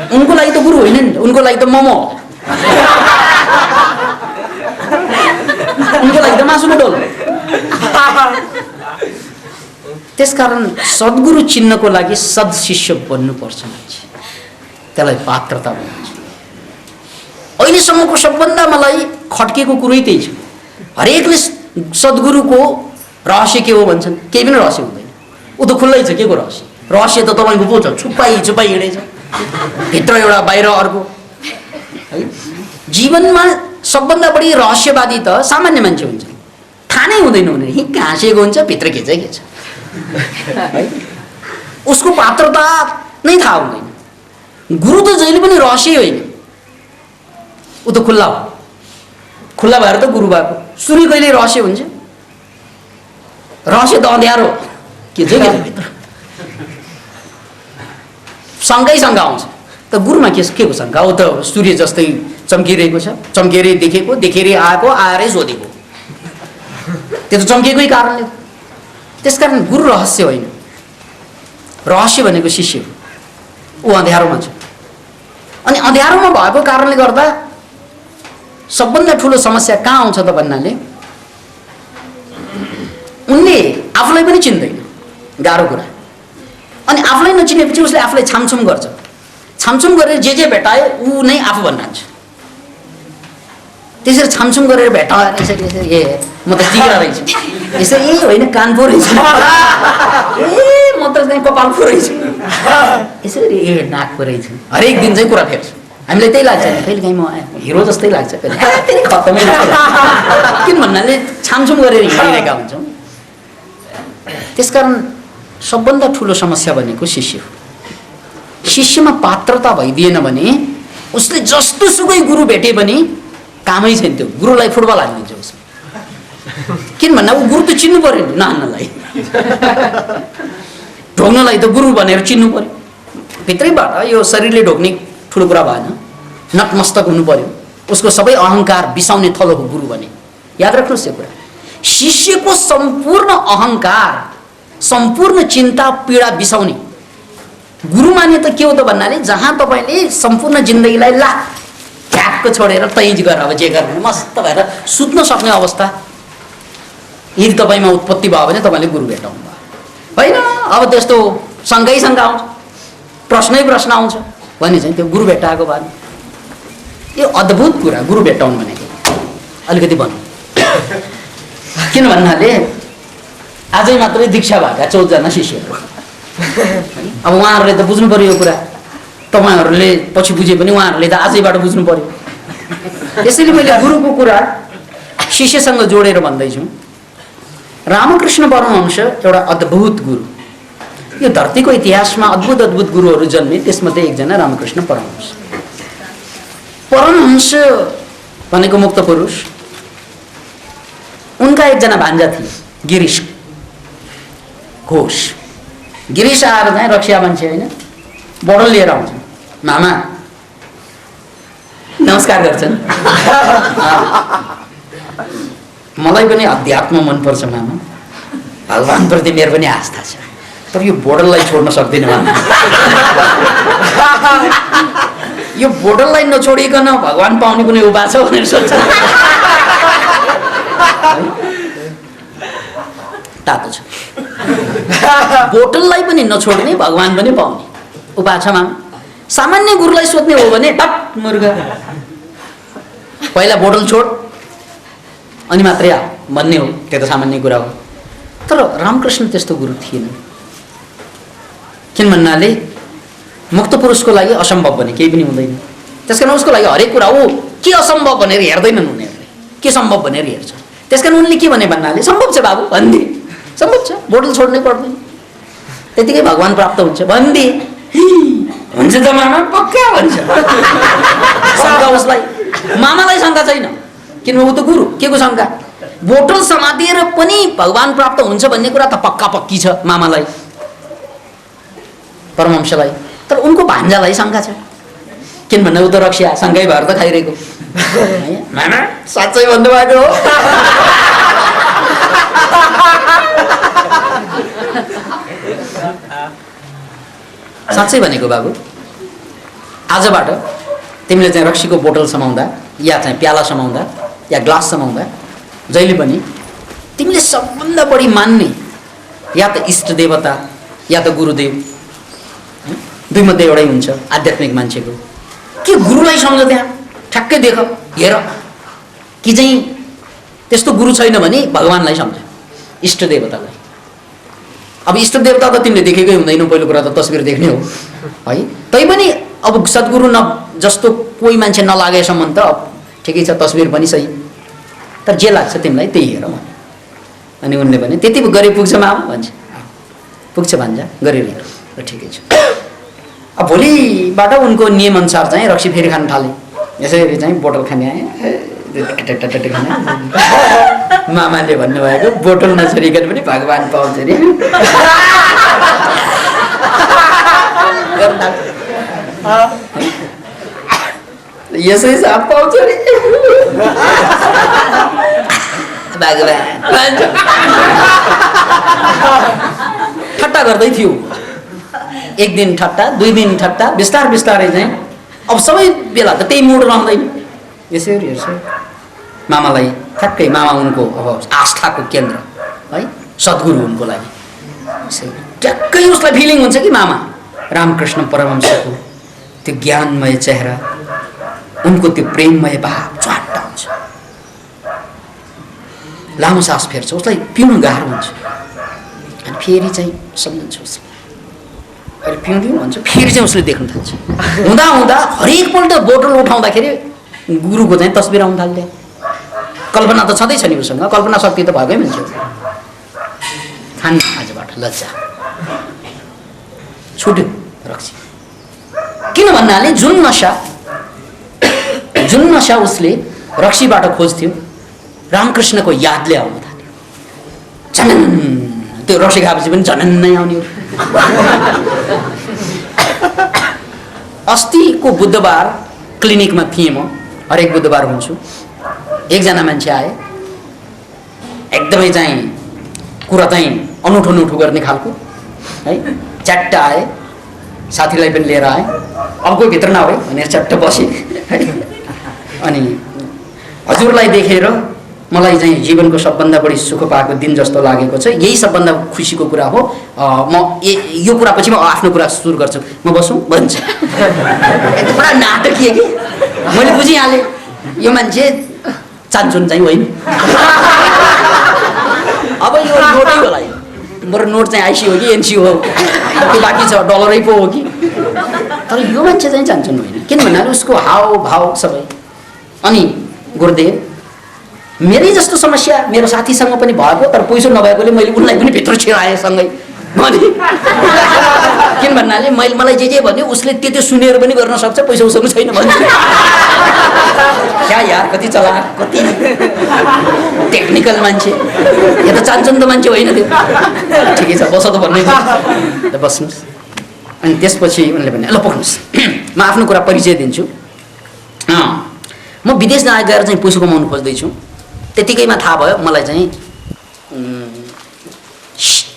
उनको लागि त गुरु होइन नि, उनको लागि त मोमो हो, उनको लागि त मासुको डोल। त्यसकारण सद्गुरु चिन्नको लागि सद्शिष्य बन्नुपर्छ मान्छे, त्यसलाई पात्रता भन्छ। अहिलेसम्मको सबभन्दा मलाई खट्केको कुरै त्यही छ। हरेकले सद्गुरुको रहस्य के हो भन्छन्, केही पनि रहस्य हुँदैन। ऊ त खुल्लै छ, के को रहस्य? रहस्य त तपाईँको पो छ, छुप्पाइ हिँडेछ, भित्र एउटा बाहिर अर्को है। जीवनमा सबभन्दा बढी रहस्यवादी त सामान्य मान्छे हुन्छ, थाहा नै हुँदैन उनीहरू हिँक हाँसेको हुन्छ, भित्र के चाहिँ के छ है। उसको पात्रता नै थाहा हुँदैन। गुरु त जहिले पनि रहस्य होइन, ऊ त खुल्ला हो, खुल्ला भएर त गुरु भएको। सूर्य कहिले रहस्य हुन्छ? रहस्य त अँध्यारो के चाहिँ के भित्र शङ्कै आउँछ। त गुरुमा के को शङ्का हो? त सूर्य जस्तै चम्किरहेको छ, चम्केरै देखेको, देखेरै आएको, आएरै सोधेको, त्यो त चम्केकै कारणले हो। त्यसकारण गुरु रहस्य होइन, रहस्य भनेको शिष्य हो। ऊ अँध्यारोमा छ अनि अँध्यारोमा भएको कारणले गर्दा सबभन्दा ठुलो समस्या कहाँ आउँछ त भन्नाले उनले आफूलाई पनि चिन्दैन, गाह्रो कुरा। अनि आफूलाई नचिनेपछि उसले आफूलाई छामछुम गर्छ, छामछुम गरेर जे भेटायो ऊ नै आफू भन्नुहुन्छ। त्यसरी छामछुम गरेर भेटाएर यसरी यसरी ए म त टिका रहेछु, यसरी ए होइन कान पो रहेछ, ए म त चाहिँ कपाल पो रहेछ, यसरी ए नाक पो रहेछ। हरेक दिन चाहिँ कुरा फेर्छु, हामीलाई त्यही लाग्छ। कहिले काहीँ म हिरो जस्तै लाग्छ, कहिले खत्तमै लाग्छ। किन भन्नाले छामछुम गरेर हिँडिरहेका हुन्छौँ। त्यसकारण सबभन्दा ठुलो समस्या भनेको शिष्य हो। शिष्यमा पात्रता भइदिएन भने उसले जस्तो सुकै गुरु भेटे पनि कामै छैन। त्यो गुरुलाई फुटबल हालिदिन्छ उसले। किन भन्दा ऊ गुरु त चिन्नु पर्यो नि, नहान्नलाई ढोग्नलाई त गुरु भनेर चिन्नु पर्यो। भित्रैबाट यो शरीरले ढोग्ने ठुलो कुरा भएन, नतमस्तक हुनु पर्यो। उसको सबै अहङ्कार बिसाउने थलो हो गुरु भने। याद राख्नुहोस् यो कुरा। शिष्यको सम्पूर्ण अहङ्कार सम्पूर्ण चिन्ता पीडा बिसाउने गुरु माने त के हो त भन्नाले जहाँ तपाईँले सम्पूर्ण जिन्दगीलाई ला ठ्याक्क छोडेर तैज गर, अब जे गर्ने मस्त भएर सुत्न सक्ने अवस्था यदि तपाईँमा उत्पत्ति भयो भने तपाईँले गुरु भेटाउनु भयो होइन। अब त्यस्तो शङ्कै शङ्का आउँछ, प्रश्नै प्रश्न आउँछ भने चाहिँ त्यो गुरु भेटाएको भयो। यो अद्भुत कुरा गुरु भेटाउनु भनेको। अलिकति भनौँ किन भन्नाले आजै मात्रै दीक्षा भएका 14 जना शिष्यहरू, अब उहाँहरूले त बुझ्नु पर्यो यो कुरा, तपाईँहरूले पछि बुझे पनि उहाँहरूले त आजैबाट बुझ्नु पर्यो। त्यसैले मैले गुरुको कुरा शिष्यसँग जोडेर भन्दैछु। रामकृष्ण परमहंस एउटा अद्भुत गुरु, यो धरतीको इतिहासमा अद्भुत अद्भुत गुरुहरू जन्मे, त्यसमध्ये एकजना रामकृष्ण परमहंस। परमहंस भनेको मुक्त पुरुष, उनका एकजना भान्जा थिए गिरीश घोष। गिरीश आएर चाहिँ रक्सिया मान्छे होइन, बोटल लिएर आउँछ, मामा नमस्कार गर्छन्। मलाई पनि अध्यात्म मनपर्छ मामा, भगवान्प्रति मेरो पनि आस्था छ, तर यो बोटललाई छोड्न सक्दिनँ मामा। यो बोटललाई नछोडिकन भगवान् पाउने कुनै उपाय छ भनेर सोध्छ। तातो छ, बोटललाई पनि नछोड्ने भगवान् पनि पाउने उपाय छ मामा। सामान्य गुरुलाई सोध्ने हो भने टप मुर्ग, पहिला बोटल छोड अनि मात्रै आ भन्ने हो, त्यो त सामान्य कुरा हो। तर रामकृष्ण त्यस्तो गुरु थिएन। किन भन्नाले मुक्त पुरुषको लागि असम्भव भने केही पनि हुँदैन। त्यसकारण उसको लागि हरेक कुरा हो के असम्भव भनेर हेर्दैनन् उनीहरूले, के सम्भव भनेर हेर्छ। त्यसकारण उनले के भने भन्नाले सम्भव छ बाबु भनिदिए, सम्भव छ, बोटल छोड्नै पर्दैन, त्यतिकै भगवान् प्राप्त हुन्छ भनिदिए। हुन्छ त मामा पक्का भन्छ। शङ्का उसलाई, मामालाई शङ्का छैन, किनभने ऊ त गुरु, के को शङ्का? बोटल समातिएर पनि भगवान् प्राप्त हुन्छ भन्ने कुरा त पक्का पक्की छ मामालाई, परमहंसलाई। तर उनको भान्जालाई शङ्का छ, किनभने ऊ त रक्सिया सँगै भएर त खाइरहेको। मामा साँच्चै भन्नुभएको हो? साँच्चै भनेको बाबु, आजबाट तिमीले चाहिँ रक्सीको बोटल समाउँदा या चाहिँ प्याला समाउँदा या ग्लास समाउँदा जहिले पनि तिमीले सबभन्दा बढी मान्ने या त इष्ट देवता या त गुरुदेव, दुईमध्ये एउटै हुन्छ आध्यात्मिक मान्छेको। के गुरुलाई सम्झ, त्यहाँ ठ्याक्कै देख हेर, कि चाहिँ त्यस्तो गुरु छैन भने भगवान्लाई सम्झ, इष्ट देवतालाई। अब इष्ट देवता त तिमीले देखेकै हुँदैन, पहिलो कुरा त तस्बिर देख्ने हो है। तैपनि अब सद्गुरु न जस्तो कोही मान्छे नलागेसम्म त ठिकै छ, तस्बिर पनि सही, तर जे लाग्छ तिमीलाई त्यही हेर भने। अनि उनले भने त्यति गरे पुग्छ मामा भन्छ, पुग्छ भान्जा गरेर हेर, र ठिकै छ। अब भोलिबाट उनको नियमअनुसार चाहिँ रक्सी फेरि खान थाले, यसरी चाहिँ बोतल खाने आए, खाने। मामाले भन्नुभएको बोतल नछोडिकन पनि भगवान् पाउँछ अरे। यसै साप पाउँछ अरे भगवान्। ठट्टा गर्दै थियो, एक दिन ठट्टा, 2 दिन ठट्टा, बिस्तार बिस्तारै चाहिँ अब सबै बेला त त्यही मुड रहँदैन। यसरी हेर्छ मामालाई, ठ्याक्कै मामा उनको अब आस्थाको केन्द्र है, सद्गुरु उनको लागि। ट्याक्कै उसलाई फिलिङ हुन्छ कि मामा रामकृष्ण परमहंसको त्यो ज्ञानमय चेहरा, उनको त्यो प्रेममय भाव च्वाट्ट हुन्छ। लामो सास फेर्छ, उसलाई पिउनु गाह्रो हुन्छ, अनि फेरि चाहिँ सम्झन्छ उसले, अहिले पिउँदिउँ भन्छ, फेरि चाहिँ उसले देख्न थाल्छ। हुँदा हुँदा हरेकपल्ट बोतल उठाउँदाखेरि गुरुको चाहिँ तस्बिर आउन थाल्यो। कल्पना त छँदैछ नि उसँग, कल्पना शक्ति त भएकै मान्छे। खान आजबाट लज्जा छुट्यो रक्सी। किन भन्नाले जुन नशा उसले रक्सीबाट खोज्थ्यो, रामकृष्णको यादले आउन थाल्यो। झनन त्यो रक्सी खाएपछि पनि झनन्नै आउने। अस्तिको बुधबार क्लिनिकमा थिएँ म, हरेक बुधबार हुन्छु। एकजना मान्छे आए, एकदमै चाहिँ कुरा चाहिँ अनौठो अनौठो गर्ने खालको है। च्याट्ट आए, साथीलाई पनि लिएर आए, अब कोही भित्र नभए भनेर च्याट्ट बसेँ है। अनि हजुरलाई देखेर मलाई चाहिँ जीवनको सबभन्दा बढी सुख पाएको दिन जस्तो लागेको छ, यही सबभन्दा खुसीको कुरा हो। म यो कुरा पछि म आफ्नो कुरा सुरु गर्छु, म बसौँ भन्छ। बडा नाटकीय कि मैले बुझिहालेँ यो मान्छे चान्चुन चाहिँ होइन। अब यो नोटै होला, बरु नोट चाहिँ आइसी हो कि एनसी हो कि बाँकी छ डलरै पो हो कि, तर यो मान्छे चाहिँ चान्चुन होइन। किन भन्नाले उसको हावभाव सबै। अनि गुरुदेव मेरै जस्तो समस्या मेरो साथीसँग पनि भएको, तर पैसा नभएकोले मैले उनलाई पनि भित्र छिराएँ सँगै भने। किन भन्नाले मलाई जे भन्यो उसले त्यो सुनेर पनि गर्न सक्छ, पैसा उसँग छैन भन्छ। क्या यार, कति चलाक, कति टेक्निकल मान्छे। यो त चान्चुन त मान्छे होइन त्यो। ठिकै छ बस त भन्नै त बस्नुहोस्। अनि त्यसपछि उनले भने ल पक्नुहोस्, म आफ्नो कुरा परिचय दिन्छु। म विदेश गएर चाहिँ पैसा कमाउनु खोज्दैछु। त्यतिकैमा थाहा भयो मलाई चाहिँ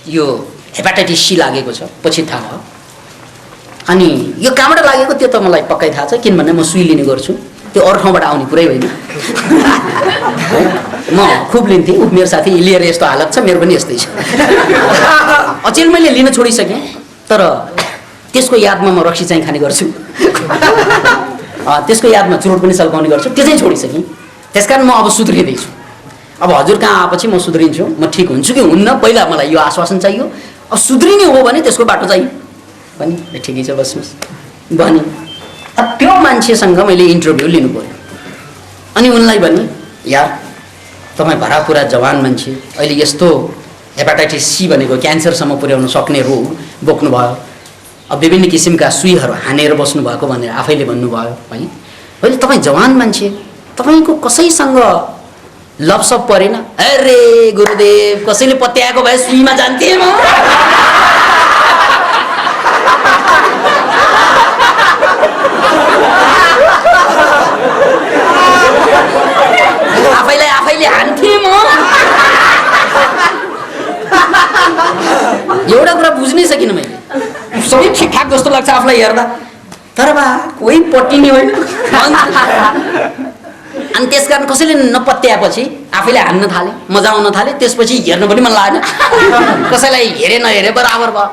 यो हेपाटाइटिस सी लागेको छ, पछि थाहा भयो। अनि यो कहाँबाट लागेको त्यो त मलाई पक्कै थाहा छ, किनभने म सुई लिने गर्छु, त्यो अरू ठाउँबाट आउने कुरै होइन। म खुब लिन्थेँ, मेरो साथी लिएर यस्तो हालत छ, मेरो पनि यस्तै छ। अचेल मैले लिन छोडिसकेँ, तर त्यसको यादमा म रक्सी चाहिँ खाने गर्छु, त्यसको यादमा चुरोट पनि सल्काउने गर्छु, त्यो चाहिँ छोडिसकेँ। त्यसकारण म अब सुध्रिँदैछु। अब हजुर कहाँ आएपछि म सुध्रिन्छु, म ठिक हुन्छु कि हुन्न, पहिला मलाई यो आश्वासन चाहियो। अब सुध्रिने हो भने त्यसको बाटो चाहियो भने ठिकै छ बस्नुहोस् भने। अब त्यो मान्छेसँग मैले इन्टरभ्यू लिनु पऱ्यो। अनि उनलाई भने यार तपाईँ भरापुरा जवान मान्छे, अहिले यस्तो हेपाटाइटिस सी भनेको क्यान्सरसम्म पुर्याउन सक्ने रोग बोक्नुभयो, अब विभिन्न किसिमका सुईहरू हानेर बस्नुभएको भनेर आफैले भन्नुभयो है। अहिले तपाईँ जवान मान्छे, तपाईँको कसैसँग लपसप परेन? अरे गुरुदेव कसैले पत्याएको भए सुईमा जान्थेँ म। आफैले हान्थेँ म। एउटा कुरा बुझ्नै सकिनँ मैले, सबै ठिकठाक जस्तो लाग्छ आफूलाई हेर्दा, तर बा कोही पट्टिने होइन। अनि त्यसकारण कसैले नपत्याएपछि आफैले हान्न थाले, मजा आउन थाले, त्यसपछि हेर्न पनि मन लागेन। कसैलाई हेरे नहेरे बराबर भयो।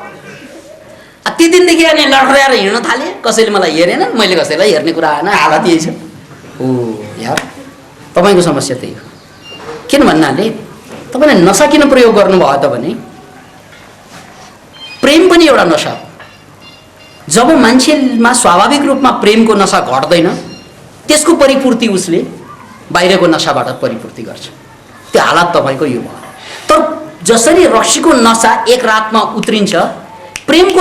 ती दिनदेखि अनि लडखडाएर हिँड्न थाले, कसैले मलाई हेरेन, मैले कसैलाई हेर्ने कुरा आएन, हालत यही छ। ओ यार तपाईँको समस्या त्यही हो। किन भन्नाले तपाईँले नसा किन प्रयोग गर्नुभयो त भने प्रेम पनि एउटा नसा हो। जब मान्छेमा स्वाभाविक रूपमा प्रेमको नसा घट्दैन, त्यसको परिपूर्ति उसले बाहिरको नसाबाट परिपूर्ति गर्छ। त्यो हालत तपाईँको यो भयो। तर जसरी रक्सीको नसा एक रातमा उत्रिन्छ, प्रेमको